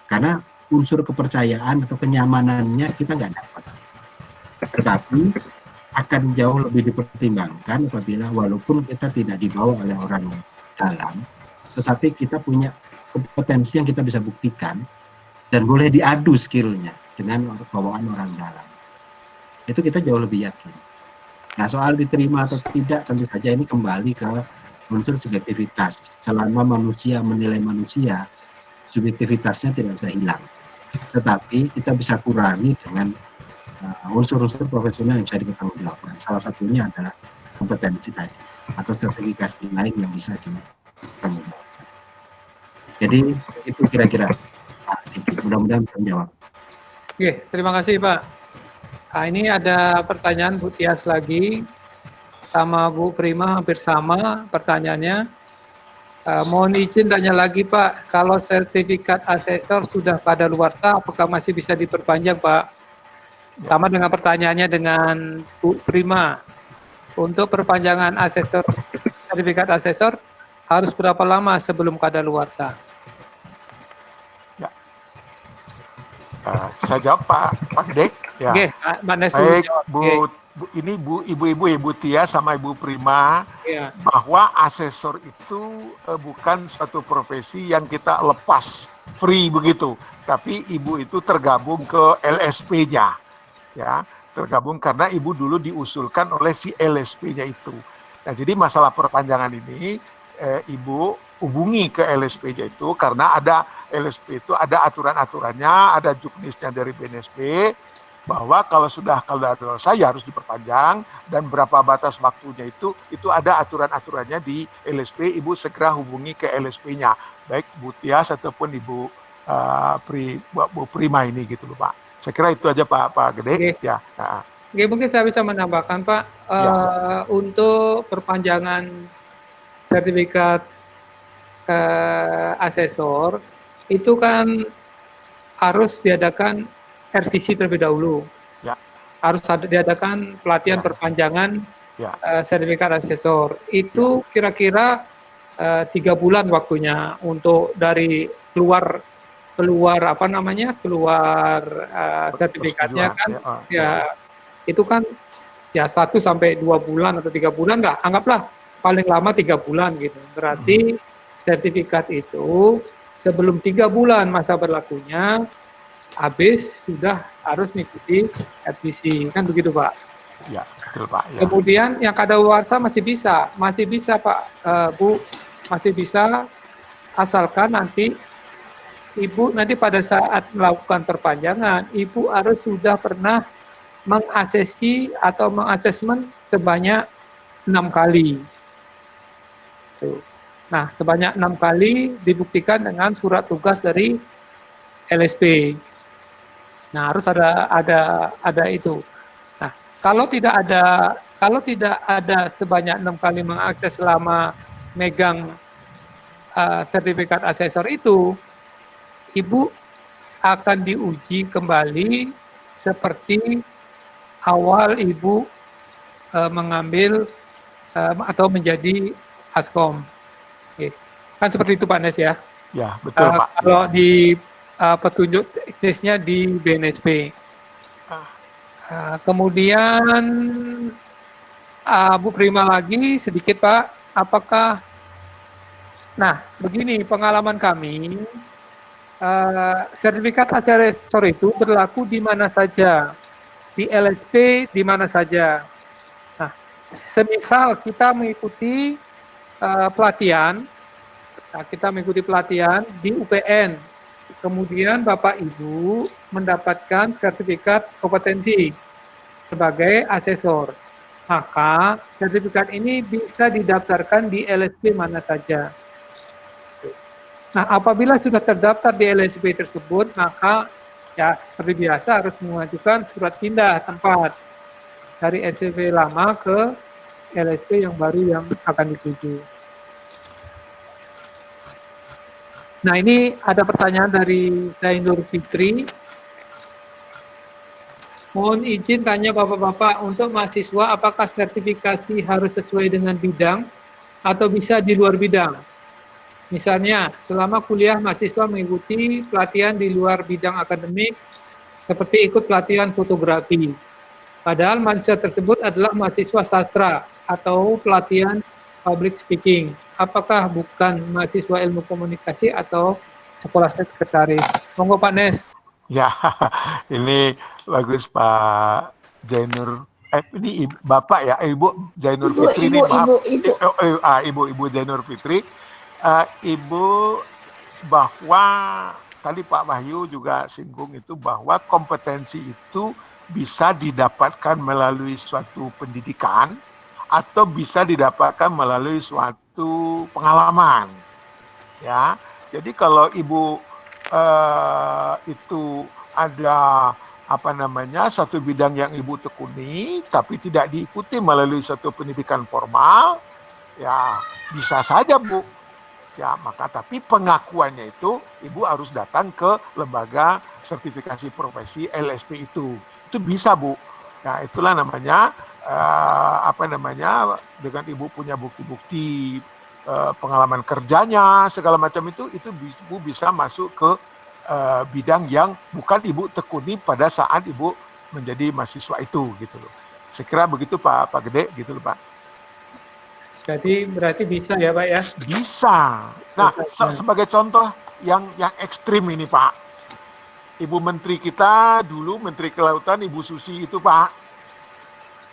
Karena unsur kepercayaan atau kenyamanannya kita nggak dapat. Tetapi akan jauh lebih dipertimbangkan apabila walaupun kita tidak dibawa oleh orang dalam, tetapi kita punya kompetensi yang kita bisa buktikan dan boleh diadu skillnya dengan bawaan orang dalam. Itu kita jauh lebih yakin. Nah, soal diterima atau tidak tentu saja ini kembali ke unsur subjektivitas. Selama manusia menilai manusia, subjektivitasnya tidak bisa hilang. Tetapi kita bisa kurangi dengan unsur-unsur profesional yang bisa dipertanggungjawabkan. Salah satunya adalah kompetensi tadi atau sertifikasi lain yang bisa dipertanggungjawabkan. Jadi itu kira-kira. Mudah-mudahan bisa menjawab. Oke, terima kasih Pak. Nah, ini ada pertanyaan Bu Tias lagi, sama Bu Prima hampir sama pertanyaannya. Mohon izin tanya lagi Pak, kalau sertifikat asesor sudah kadaluarsa, apakah masih bisa diperpanjang Pak? Sama dengan pertanyaannya dengan Bu Prima. Untuk perpanjangan asesor, sertifikat asesor harus berapa lama sebelum kadaluarsa? Saya jawab Pak Gede. Ya. Oke, Mbak Nesu Baik, jawab. ini Ibu Tia sama Ibu Prima, Ya. bahwa asesor itu bukan suatu profesi yang kita lepas free begitu, tapi Ibu itu tergabung ke LSP-nya, ya, tergabung karena Ibu dulu diusulkan oleh si LSP-nya itu. Nah, jadi masalah perpanjangan ini Ibu hubungi ke LSP-nya itu karena ada LSP itu ada aturan-aturannya, ada juknisnya dari BNSP bahwa kalau sudah kadaluarsa ya harus diperpanjang dan berapa batas waktunya itu ada aturan-aturannya di LSP. Ibu segera hubungi ke LSP-nya, baik Bu Tias ataupun Ibu Bu Prima ini gitu loh Pak. Saya kira itu aja Pak Gede. Oke. Ya. Oke, mungkin saya bisa menambahkan Pak, untuk perpanjangan sertifikat asesor itu kan harus diadakan RCC terlebih dahulu. Ya. Harus diadakan pelatihan perpanjangan sertifikat asesor. Itu kira-kira 3 bulan waktunya untuk dari keluar sertifikatnya kan itu kan ya 1 sampai 2 bulan atau 3 bulan lah, anggaplah paling lama 3 bulan gitu. Berarti sertifikat itu sebelum 3 bulan masa berlakunya habis sudah harus mengikuti RCC, kan begitu Pak? Ya, betul Pak. Ya. Kemudian yang kadaluarsa masih bisa Pak, Bu, masih bisa asalkan nanti Ibu nanti pada saat melakukan perpanjangan, Ibu harus sudah pernah mengasesi atau mengasesmen sebanyak 6 kali. Tuh. Nah, sebanyak 6 kali dibuktikan dengan surat tugas dari LSP. Nah, harus ada itu. Nah, kalau tidak ada sebanyak 6 kali mengakses selama megang sertifikat asesor itu, Ibu akan diuji kembali seperti awal Ibu mengambil atau menjadi Askom. Oke. Kan seperti itu Pak Nes ya? Ya, betul Pak. Kalau di petunjuk teknisnya di BNSP. Kemudian Bu Prima lagi sedikit Pak, apakah, nah begini pengalaman kami, sertifikat asesor itu berlaku di mana saja, di LSP di mana saja. Nah, semisal kita mengikuti pelatihan, di UPN, kemudian Bapak Ibu mendapatkan sertifikat kompetensi sebagai asesor, maka sertifikat ini bisa didaftarkan di LSP mana saja. Nah, apabila sudah terdaftar di LSP tersebut, maka ya seperti biasa harus mengajukan surat pindah tempat dari LSP lama ke LSP yang baru yang akan dituju. Nah, ini ada pertanyaan dari Zainur Fitri. Mohon izin tanya Bapak-Bapak, untuk mahasiswa apakah sertifikasi harus sesuai dengan bidang atau bisa di luar bidang? Misalnya, selama kuliah mahasiswa mengikuti pelatihan di luar bidang akademik, seperti ikut pelatihan fotografi. Padahal mahasiswa tersebut adalah mahasiswa sastra atau pelatihan public speaking. Apakah bukan mahasiswa ilmu komunikasi atau sekolah sekretaris? Monggo Pak Nes. Ya, ini bagus Pak Zainur. Ini Bapak ya, Ibu Zainur Fitri nih, maaf. Ibu Zainur Fitri. Ibu, bahwa tadi Pak Wahyu juga singgung itu bahwa kompetensi itu bisa didapatkan melalui suatu pendidikan atau bisa didapatkan melalui suatu pengalaman. Ya, jadi kalau Ibu itu ada satu bidang yang Ibu tekuni tapi tidak diikuti melalui satu pendidikan formal, ya bisa saja Bu. Ya, maka tapi pengakuannya itu Ibu harus datang ke lembaga sertifikasi profesi LSP itu. Itu bisa Bu. Ya, itulah namanya dengan Ibu punya bukti-bukti pengalaman kerjanya segala macam itu Ibu bisa masuk ke bidang yang bukan Ibu tekuni pada saat Ibu menjadi mahasiswa itu gitu loh. Sekira begitu Pak Gede gitu loh Pak. Jadi berarti bisa ya Pak ya? Bisa. Nah, sebagai contoh yang ekstrim ini Pak, Ibu Menteri kita dulu, Menteri Kelautan Ibu Susi itu Pak,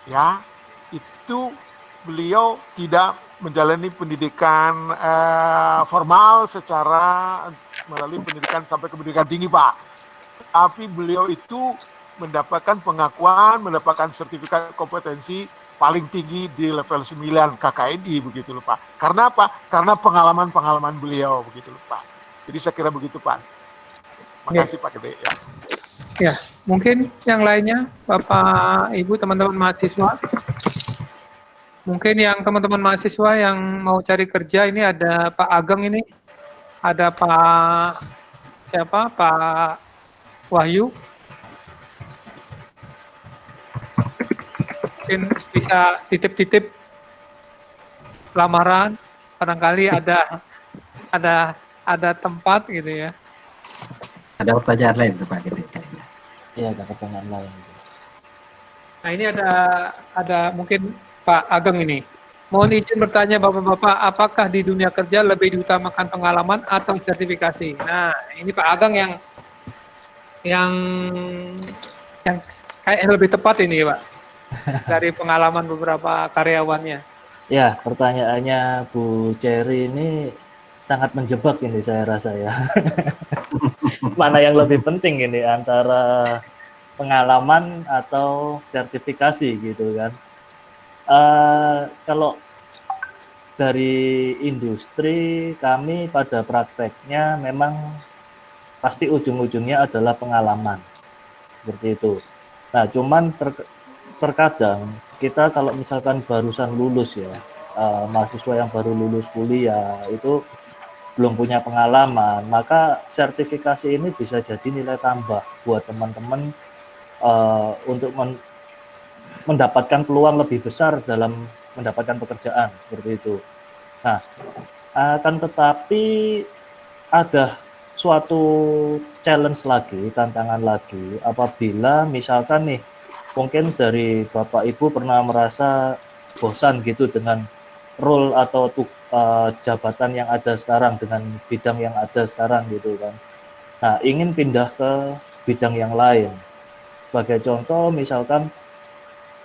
ya itu beliau tidak menjalani pendidikan formal secara melalui pendidikan sampai ke pendidikan tinggi Pak. Tapi beliau itu mendapatkan pengakuan, mendapatkan sertifikat kompetensi paling tinggi di level 9 KKNI begitu loh Pak. Karena apa? Karena pengalaman-pengalaman beliau begitu loh Pak. Jadi saya kira begitu Pak. Makasih Pak Gede ya. Ya, mungkin yang lainnya Bapak Ibu teman-teman mahasiswa. Mungkin yang teman-teman mahasiswa yang mau cari kerja ini ada Pak Ageng ini. Ada Pak siapa? Pak Wahyu. Mungkin bisa titip-titip lamaran, barangkali ada tempat gitu ya. Ada pertanyaan lain tuh Pak Gede? Iya, ada pertanyaan lain. Nah, ini ada mungkin Pak Ageng ini. Mohon izin bertanya Bapak-Bapak, apakah di dunia kerja lebih diutamakan pengalaman atau sertifikasi? Nah, ini Pak Ageng yang kayak lebih tepat ini Pak, dari pengalaman beberapa karyawannya. Ya, pertanyaannya Bu Cherry ini sangat menjebak ini saya rasa ya. Mana yang lebih penting ini antara pengalaman atau sertifikasi gitu kan? Kalau dari industri kami pada prakteknya memang pasti ujung-ujungnya adalah pengalaman seperti itu. Nah, cuman terkadang kita kalau misalkan barusan lulus ya, mahasiswa yang baru lulus kuliah itu belum punya pengalaman, maka sertifikasi ini bisa jadi nilai tambah buat teman-teman untuk mendapatkan peluang lebih besar dalam mendapatkan pekerjaan seperti itu. Nah, akan tetapi ada suatu challenge lagi, tantangan lagi, apabila misalkan nih, mungkin dari Bapak Ibu pernah merasa bosan gitu dengan role atau jabatan yang ada sekarang, dengan bidang yang ada sekarang gitu kan. Nah, ingin pindah ke bidang yang lain. Sebagai contoh, misalkan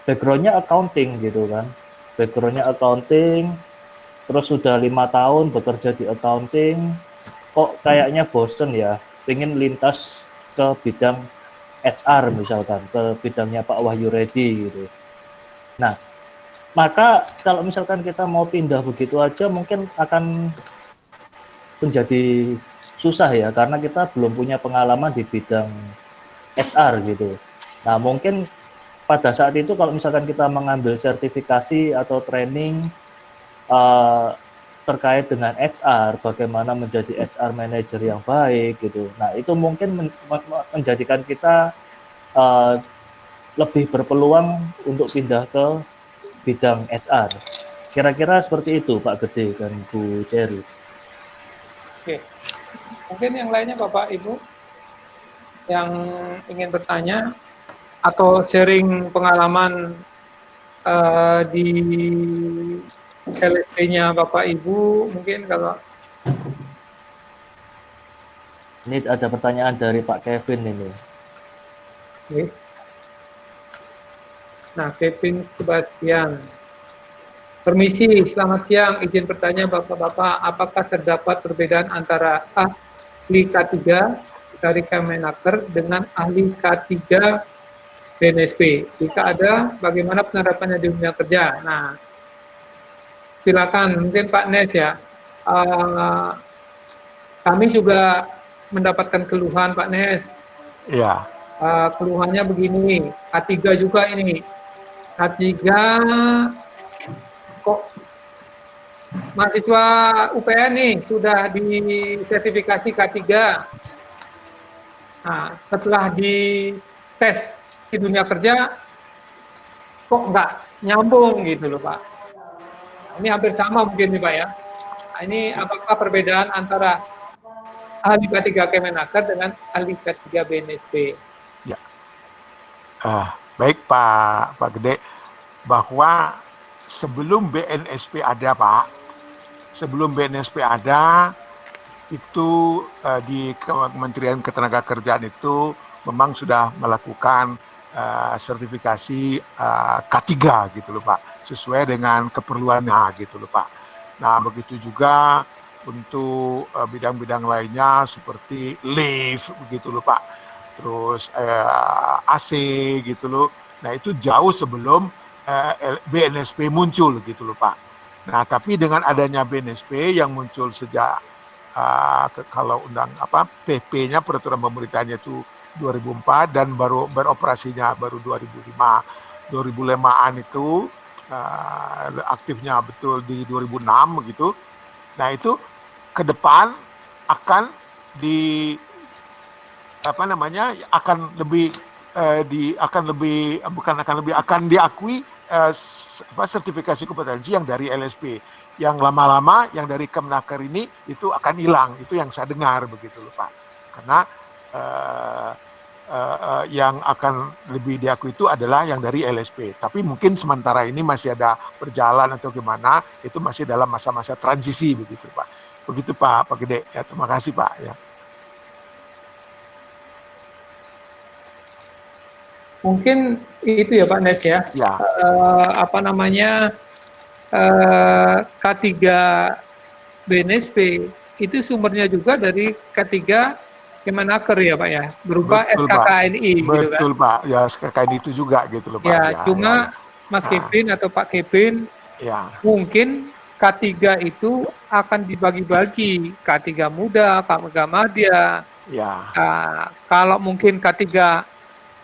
background-nya accounting gitu kan. Background-nya accounting, terus sudah 5 tahun bekerja di accounting, kok kayaknya bosen ya, pengen lintas ke bidang HR misalkan, ke bidangnya Pak Wahyu Reddy gitu. Nah, maka kalau misalkan kita mau pindah begitu aja mungkin akan menjadi susah ya, karena kita belum punya pengalaman di bidang HR gitu. Nah, mungkin pada saat itu kalau misalkan kita mengambil sertifikasi atau training terkait dengan HR, bagaimana menjadi HR manager yang baik gitu. Nah, itu mungkin menjadikan kita lebih berpeluang untuk pindah ke bidang HR. Kira-kira seperti itu Pak Gede dan Bu Cherry. Oke, mungkin yang lainnya Bapak Ibu yang ingin bertanya atau sharing pengalaman di LSP-nya Bapak Ibu, mungkin kalau ini ada pertanyaan dari Pak Kevin ini. Oke. Nah, Kevin Sebastian. Permisi, selamat siang. Izin bertanya Bapak-Bapak, apakah terdapat perbedaan antara ahli K3 dari Kemenaker dengan ahli K3 BNSP? Jika ada, bagaimana penerapannya di dunia kerja? Nah, silakan, mungkin Pak Nes ya. Kami juga mendapatkan keluhan Pak Nes. Iya. Keluhannya begini, K3 juga ini. K3 kok mahasiswa UPN nih sudah disertifikasi K3. Nah, setelah dites di dunia kerja kok nggak nyambung gitu loh Pak. Ini hampir sama mungkin nih Pak ya. Nah, ini apakah perbedaan antara ahli K3 Kemenaker dengan ahli K3 BNSP? Ya. Baik Pak Gede, bahwa sebelum BNSP ada Pak, sebelum BNSP ada itu di Kementerian Ketenagakerjaan itu memang sudah melakukan sertifikasi K3 gitu loh Pak, sesuai dengan keperluannya gitu loh Pak. Nah begitu juga untuk bidang-bidang lainnya seperti lift begitu loh Pak, terus AC gitu loh. Nah itu jauh sebelum BNSP muncul gitu loh Pak. Nah tapi dengan adanya BNSP yang muncul sejak kalau PP-nya peraturan pemerintahnya itu 2004 dan baru beroperasinya baru 2005. 2005-an itu aktifnya betul di 2006 begitu. Nah itu ke depan akan akan diakui sertifikasi kompetensi yang dari LSP. Yang lama-lama yang dari Kemenaker ini itu akan hilang, itu yang saya dengar begitu loh Pak. Karena yang akan lebih diakui itu adalah yang dari LSP. Tapi mungkin sementara ini masih ada berjalan atau gimana, itu masih dalam masa-masa transisi begitu Pak. Begitu Pak Gede. Ya, terima kasih Pak ya. Mungkin itu ya Pak Nes ya. Ya. K3 BNSP itu sumbernya juga dari K3 Kemenaker ya Pak ya, berupa Betul, SKKNI Pak. gitu kan. Betul Pak, ya SKKNI itu juga gitu loh Pak. Ya, cuma Mas Kevin atau Pak Kevin, mungkin K3 itu akan dibagi-bagi, K3 muda, K3 madya. Ya. Kalau mungkin K3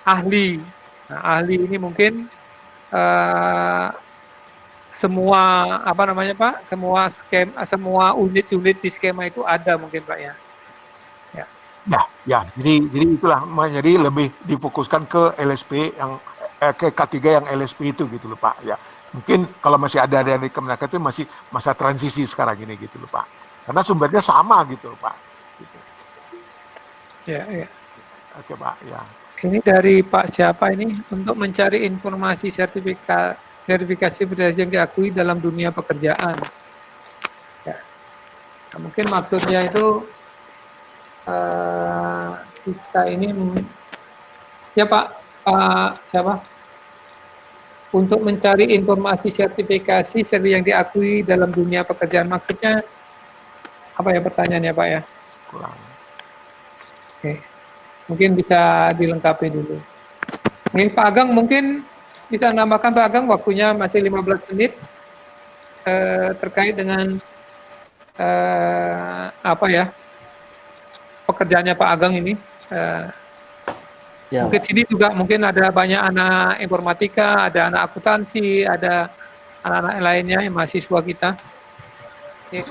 ahli, nah, ahli ini mungkin semua Pak, semua unit-unit di skema itu ada mungkin Pak ya. Ya, jadi itulah, jadi lebih difokuskan ke LSP yang ke K3 yang LSP itu gitu loh Pak ya. Mungkin kalau masih ada dari Kemenaker itu masih masa transisi sekarang ini gitu loh Pak. Karena sumbernya sama gitu loh Pak. Gitu. Ya. Oke Pak ya. Ini dari Pak siapa ini, untuk mencari informasi sertifikasi berdasarkan yang diakui dalam dunia pekerjaan. Ya. Nah, mungkin maksudnya itu kita ini ya Pak siapa, untuk mencari informasi sertifikasi yang diakui dalam dunia pekerjaan, maksudnya apa ya pertanyaannya Pak ya? Kurang. Oke, mungkin bisa dilengkapi dulu. Ini Pak Ageng mungkin bisa nambahkan Pak Ageng, waktunya masih 15 menit terkait dengan pekerjaannya Pak Ageng ini. Ya, mungkin sini juga mungkin ada banyak anak informatika, ada anak akuntansi, ada anak-anak lainnya yang mahasiswa kita. Ya,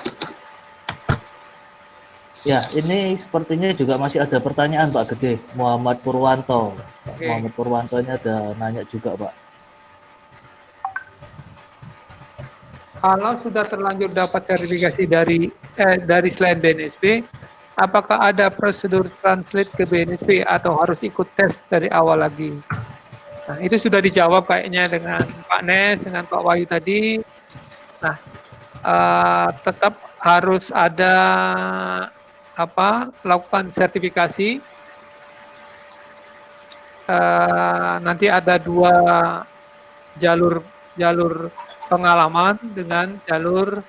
Ya, ini sepertinya juga masih ada pertanyaan Pak Gede. Muhammad Purwanto. oke. Muhammad Purwanto ini ada nanya juga Pak. Kalau sudah terlanjur dapat sertifikasi dari selain BNSP, apakah ada prosedur translate ke BNSP atau harus ikut tes dari awal lagi? Nah, itu sudah dijawab kayaknya dengan Pak Nes, dengan Pak Wahyu tadi. Nah, tetap harus ada lakukan sertifikasi. Nanti ada dua jalur pengalaman dengan jalur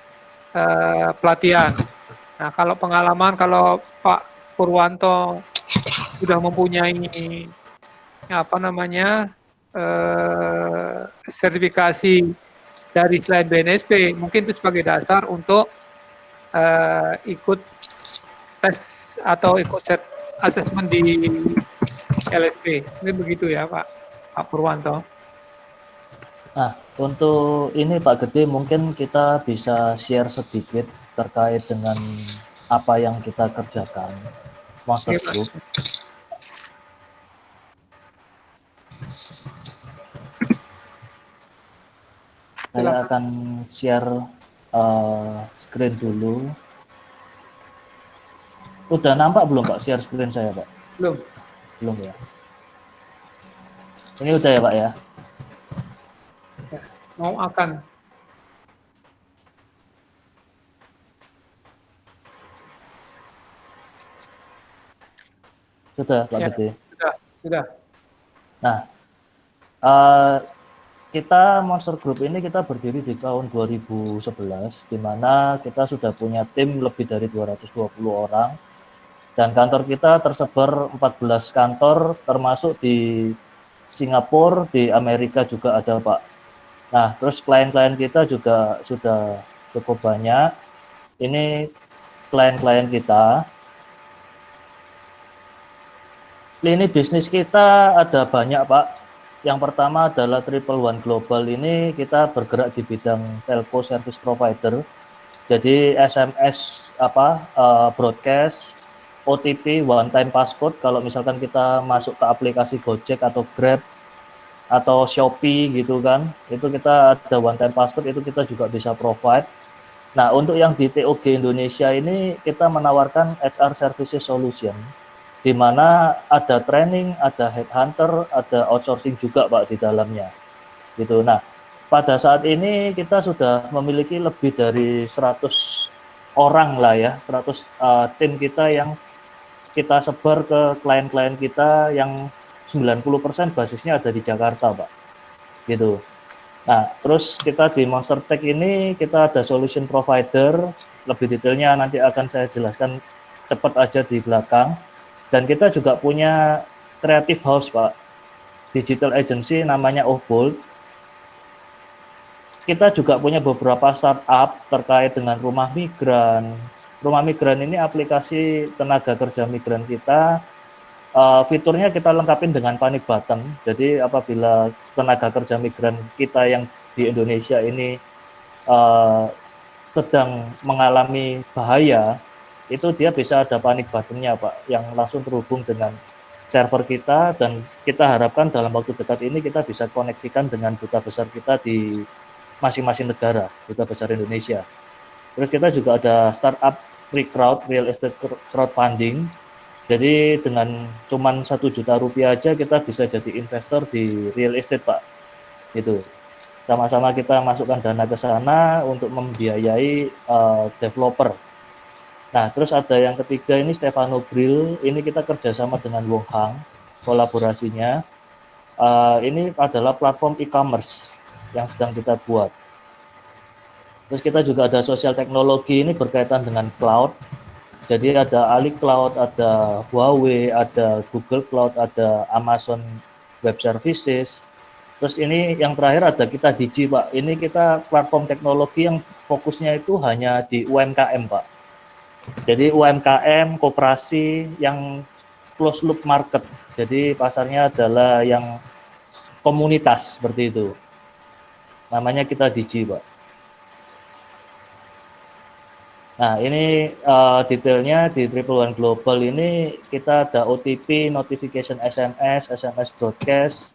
pelatihan. Nah, kalau pengalaman, kalau Pak Purwanto sudah mempunyai sertifikasi dari selain BNSP, mungkin itu sebagai dasar untuk ikut tes atau ikut asesmen di LSP. Mungkin begitu ya Pak Purwanto. Nah, untuk ini Pak Gede mungkin kita bisa share sedikit terkait dengan apa yang kita kerjakan. Monster Oke, Pak. Group. Saya akan share screen dulu. Udah nampak belum Pak share screen saya Pak? Belum. Belum ya. Ini udah ya Pak ya? Mau akan. Sudah Pak Ya, Gede. sudah. Nah, kita Monster Group ini kita berdiri di tahun 2011, di mana kita sudah punya tim lebih dari 220 orang, dan kantor kita tersebar 14 kantor, termasuk di Singapura, di Amerika juga ada Pak. Nah, terus klien-klien kita juga sudah cukup banyak. Ini klien-klien kita. Lini bisnis kita ada banyak Pak. Yang pertama adalah Triple One Global, ini kita bergerak di bidang telco service provider. Jadi SMS broadcast, OTP, one time passcode. Kalau misalkan kita masuk ke aplikasi Gojek atau Grab atau Shopee gitu kan, itu kita ada one time passcode, itu kita juga bisa provide. Nah, untuk yang di TOG Indonesia ini kita menawarkan HR Services Solution, di mana ada training, ada headhunter, ada outsourcing juga Pak di dalamnya. Gitu. Nah, pada saat ini kita sudah memiliki lebih dari 100 orang lah ya, 100 tim kita yang kita sebar ke klien-klien kita yang 90% basisnya ada di Jakarta Pak. Gitu. Nah, terus kita di Monster Tech ini kita ada solution provider, lebih detailnya nanti akan saya jelaskan cepat aja di belakang. Dan kita juga punya creative house Pak, digital agency namanya Ohbold. Kita juga punya beberapa startup terkait dengan rumah migran. Rumah migran ini aplikasi tenaga kerja migran kita. Fiturnya kita lengkapin dengan panic button. Jadi apabila tenaga kerja migran kita yang di Indonesia ini sedang mengalami bahaya, itu dia bisa ada panic buttonnya Pak, yang langsung terhubung dengan server kita, dan kita harapkan dalam waktu dekat ini kita bisa koneksikan dengan duta besar kita di masing-masing negara, duta besar Indonesia. Terus kita juga ada startup pre-crowd, real estate crowdfunding. Jadi dengan cuman 1 juta rupiah aja kita bisa jadi investor di real estate Pak. Gitu. Sama-sama kita masukkan dana ke sana untuk membiayai developer. Nah, terus ada yang ketiga ini Stefano Grill, ini kita kerjasama dengan Wong Hang, kolaborasinya. Ini adalah platform e-commerce yang sedang kita buat. Terus kita juga ada sosial teknologi, ini berkaitan dengan cloud. Jadi ada Ali Cloud, ada Huawei, ada Google Cloud, ada Amazon Web Services. Terus ini yang terakhir ada kita Digi Pak, ini kita platform teknologi yang fokusnya itu hanya di UMKM Pak. Jadi UMKM, koperasi yang closed loop market. Jadi pasarnya adalah yang komunitas seperti itu. Namanya kita Digi Pak. Nah, ini detailnya di Triple One Global ini kita ada OTP, notification SMS, SMS broadcast,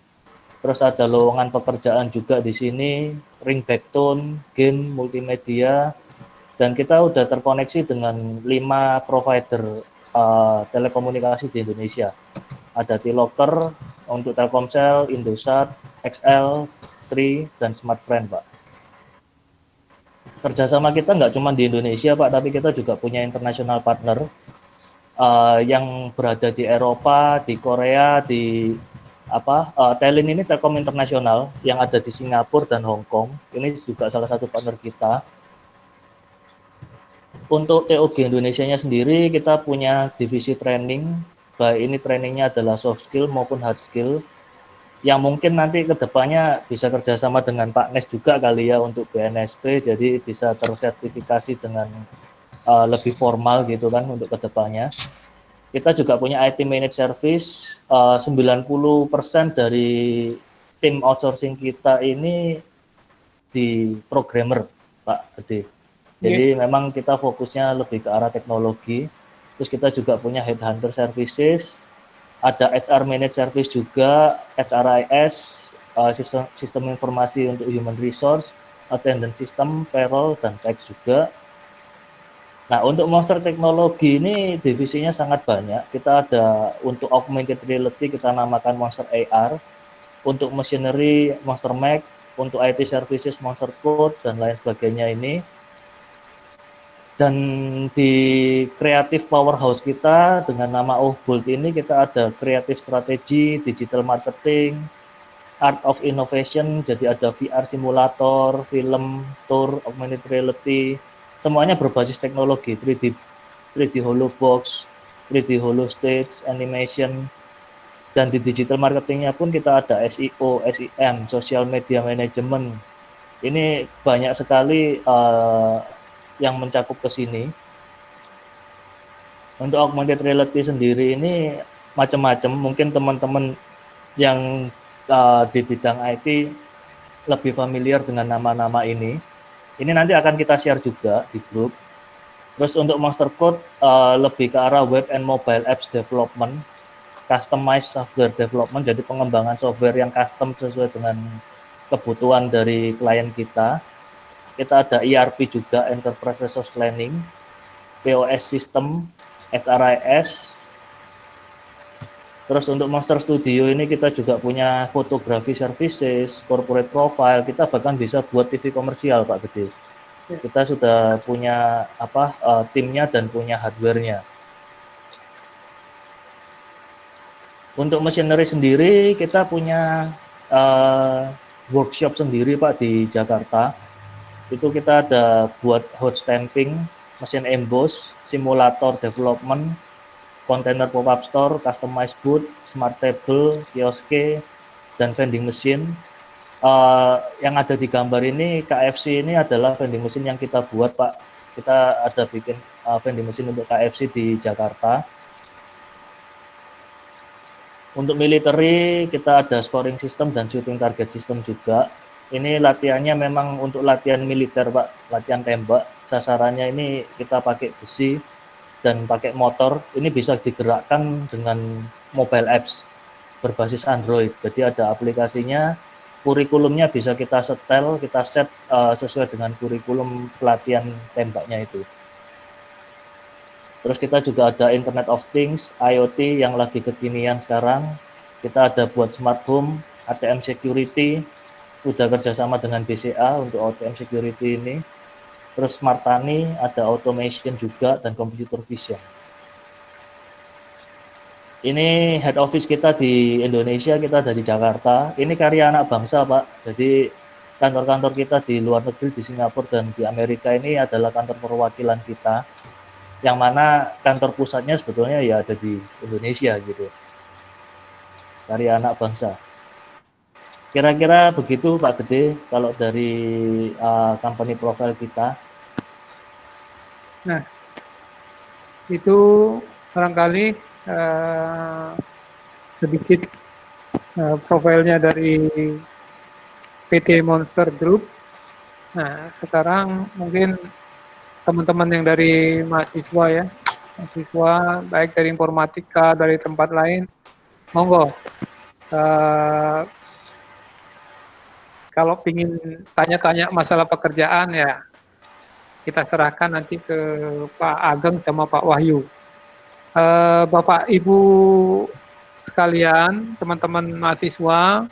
terus ada lowongan pekerjaan juga di sini, ringback tone, game, multimedia, dan kita udah terkoneksi dengan 5 provider telekomunikasi di Indonesia. Ada T-Locker untuk Telkomsel, Indosat, XL, Tri, dan Smartfren, Pak. Kerjasama kita nggak cuma di Indonesia, Pak, tapi kita juga punya international partner yang berada di Eropa, di Korea, di Telin ini Telkom Internasional yang ada di Singapura dan Hong Kong. Ini juga salah satu partner kita. Untuk TOG Indonesia-nya sendiri, kita punya divisi training, baik ini trainingnya adalah soft skill maupun hard skill, yang mungkin nanti kedepannya bisa kerjasama dengan Pak Nes juga kali ya untuk BNSP, jadi bisa tersertifikasi dengan lebih formal gitu kan untuk kedepannya. Kita juga punya IT Managed Service, 90% dari tim outsourcing kita ini di programmer, Pak Gede. Jadi memang kita fokusnya lebih ke arah teknologi. Terus kita juga punya headhunter services, ada HR Managed Service juga, HRIS, sistem informasi untuk human resource, attendance system, payroll, dan tax juga. Nah, untuk Monster Teknologi ini divisinya sangat banyak. Kita ada untuk augmented reality, kita namakan Monster AR, untuk machinery, Monster Mac, untuk IT services, Monster Code, dan lain sebagainya ini. Dan di kreatif powerhouse kita dengan nama Bold ini kita ada kreatif strategi, digital marketing, art of innovation, jadi ada VR simulator, film, tour, augmented reality, semuanya berbasis teknologi 3D holo box, 3D holo stage, animation, dan di digital marketingnya pun kita ada SEO, SEM, social media management. Ini banyak sekali yang mencakup ke sini. Untuk augmented reality sendiri ini macam-macam. Mungkin teman-teman yang di bidang IT lebih familiar dengan nama-nama ini. Ini nanti akan kita share juga di grup. Terus untuk Monster Code lebih ke arah web and mobile apps development, customized software development, jadi pengembangan software yang custom sesuai dengan kebutuhan dari klien kita. Kita ada ERP juga, Enterprise Resource Planning, POS System, HRIS. Terus untuk Monster Studio ini kita juga punya fotografi services, corporate profile, kita bahkan bisa buat TV komersial, Pak Gede. Kita sudah punya timnya dan punya hardware-nya. Untuk machinery sendiri kita punya workshop sendiri, Pak, di Jakarta. Itu kita ada buat hot stamping, mesin emboss, simulator development, container pop-up store, customized booth, smart table, kioske, dan vending machine. Yang ada di gambar ini, KFC ini adalah vending machine yang kita buat, Pak. Kita ada bikin vending machine untuk KFC di Jakarta. Untuk military, kita ada scoring system dan shooting target system juga. Ini latihannya memang untuk latihan militer, Pak, latihan tembak. Sasarannya ini kita pakai besi dan pakai motor. Ini bisa digerakkan dengan mobile apps berbasis Android. Jadi ada aplikasinya, kurikulumnya bisa kita setel, kita set sesuai dengan kurikulum pelatihan tembaknya itu. Terus kita juga ada Internet of Things, IoT yang lagi kekinian sekarang. Kita ada buat smart home, ATM security, udah kerjasama dengan BCA untuk ATM security ini. Terus Smart Tani, ada automation juga, dan computer vision. Ini head office kita di Indonesia, kita ada di Jakarta. Ini karya anak bangsa, Pak. Jadi kantor-kantor kita di luar negeri, di Singapura dan di Amerika ini adalah kantor perwakilan kita. Yang mana kantor pusatnya sebetulnya ya ada di Indonesia gitu. Karya anak bangsa. Kira-kira begitu Pak Gede kalau dari company profile kita. Nah, itu barangkali sedikit profilnya dari PT Monster Group. Nah, sekarang mungkin teman-teman yang dari mahasiswa ya, mahasiswa baik dari informatika, dari tempat lain, monggo. Kalau ingin tanya-tanya masalah pekerjaan ya, kita serahkan nanti ke Pak Ageng sama Pak Wahyu. Bapak Ibu sekalian, teman-teman mahasiswa,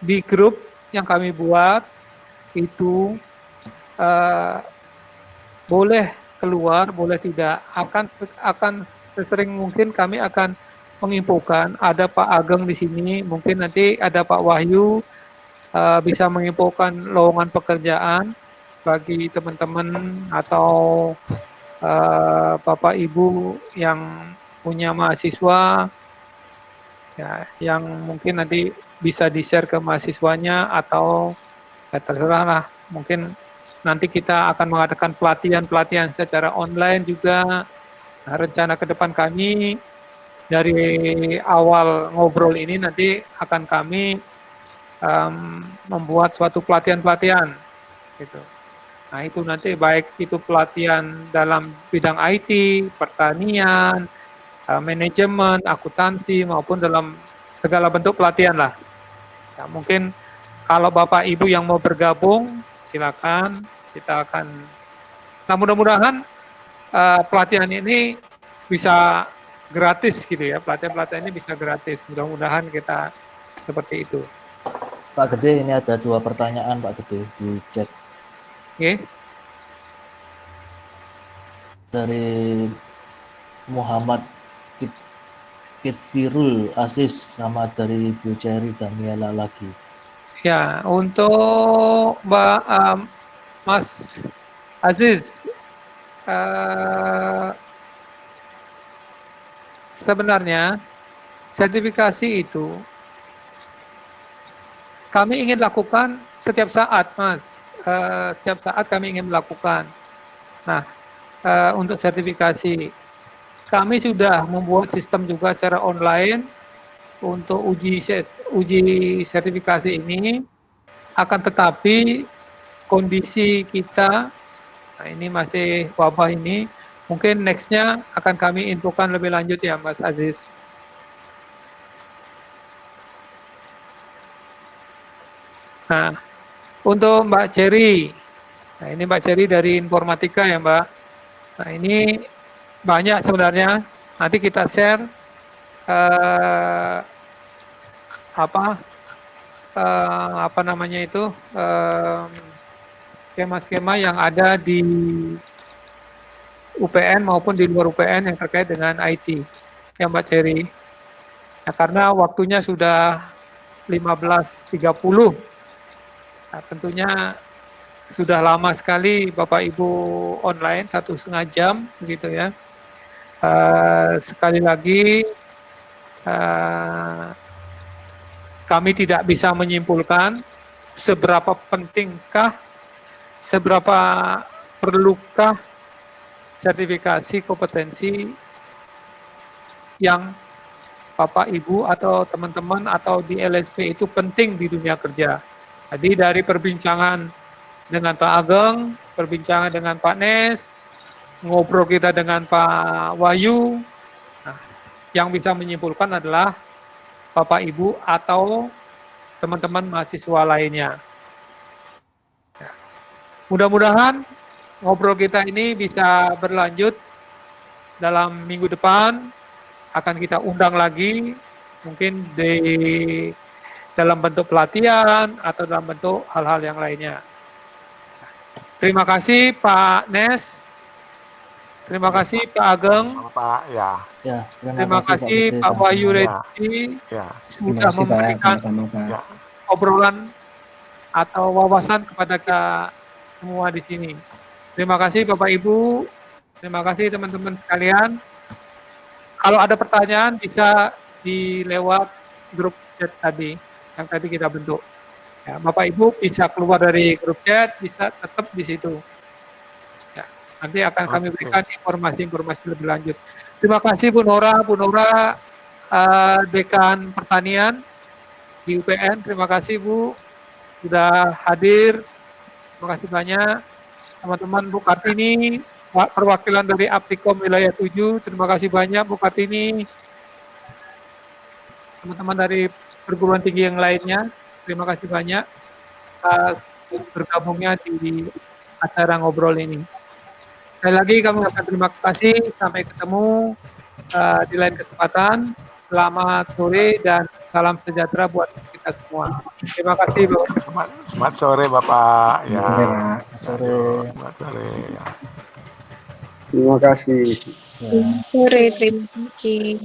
di grup yang kami buat itu boleh keluar, boleh tidak, akan sesering mungkin kami akan menginfokan. Ada Pak Ageng di sini, mungkin nanti ada Pak Wahyu bisa menginfokan lowongan pekerjaan bagi teman-teman atau Bapak Ibu yang punya mahasiswa ya, yang mungkin nanti bisa di-share ke mahasiswanya atau ya terserah lah, mungkin nanti kita akan mengadakan pelatihan secara online juga. Nah, rencana ke depan kami dari awal ngobrol ini nanti akan kami membuat suatu pelatihan gitu. Nah, itu nanti baik itu pelatihan dalam bidang IT, pertanian, manajemen, akuntansi, maupun dalam segala bentuk pelatihan lah. Ya, mungkin kalau Bapak Ibu yang mau bergabung, silakan, kita akan. Nah, mudah-mudahan pelatihan ini bisa gratis gitu ya, pelatihan ini bisa gratis. Mudah-mudahan kita seperti itu. Pak Gede, ini ada 2 pertanyaan Pak Gede di chat. Oke. Dari Muhammad Kitfirul Aziz sama dari Bu Cherry Daniela lagi. Ya, untuk Mbak Mas Aziz, sebenarnya sertifikasi itu kami ingin lakukan setiap saat, Mas. Setiap saat kami ingin melakukan. Nah, untuk sertifikasi, kami sudah membuat sistem juga secara online untuk uji sertifikasi ini. Akan tetapi kondisi kita, nah ini masih wabah ini, mungkin nextnya akan kami infokan lebih lanjut ya, Mas Aziz. Nah, untuk Mbak Cherry, nah ini Mbak Cherry dari informatika ya Mbak. Nah ini banyak sebenarnya, nanti kita share apa namanya itu skema-skema yang ada di UPN maupun di luar UPN yang terkait dengan IT ya Mbak Cherry. Nah, karena waktunya sudah 15.30. Nah, tentunya sudah lama sekali Bapak Ibu online 1,5 jam begitu ya. Sekali lagi kami tidak bisa menyimpulkan seberapa pentingkah, seberapa perlukah sertifikasi kompetensi yang Bapak Ibu atau teman-teman atau di LSP itu penting di dunia kerja. Jadi dari perbincangan dengan Pak Ageng, perbincangan dengan Pak Nes, ngobrol kita dengan Pak Wahyu, nah, yang bisa menyimpulkan adalah Bapak Ibu atau teman-teman mahasiswa lainnya. Ya. Mudah-mudahan ngobrol kita ini bisa berlanjut dalam minggu depan, akan kita undang lagi, mungkin dalam bentuk pelatihan atau dalam bentuk hal-hal yang lainnya. Terima kasih Pak Nes, terima kasih Pak Ageng, Pak ya. Ya, terima kasih Pak Wahyu Reddy sudah memberikan obrolan atau wawasan kepada kita semua di sini. Terima kasih Bapak Ibu, terima kasih teman-teman sekalian. Kalau ada pertanyaan bisa dilewat grup chat tadi yang tadi kita bentuk. Ya, Bapak Ibu bisa keluar dari grup chat, bisa tetap di situ. Ya, nanti akan kami berikan informasi-informasi lebih lanjut. Terima kasih Bu Nora, Dekan Pertanian di UPN. Terima kasih Bu. sudah hadir. Terima kasih banyak. Teman-teman Bu Kartini, perwakilan dari Aptikom Wilayah 7, terima kasih banyak Bu Kartini. Teman-teman dari perguruan tinggi yang lainnya, terima kasih banyak bergabungnya di acara ngobrol ini. Sekali lagi kami akan terima kasih, sampai ketemu di lain kesempatan. Selamat sore dan salam sejahtera buat kita semua. Terima kasih Bapak. Selamat sore Bapak. Ya. Sore. Selamat sore. Ya. Terima kasih. Ya. Sore, terima kasih.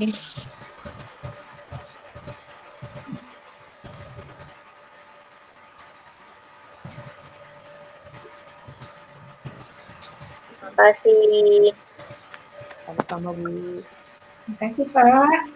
Terima kasih. Sama-sama Bu. Terima kasih Pak.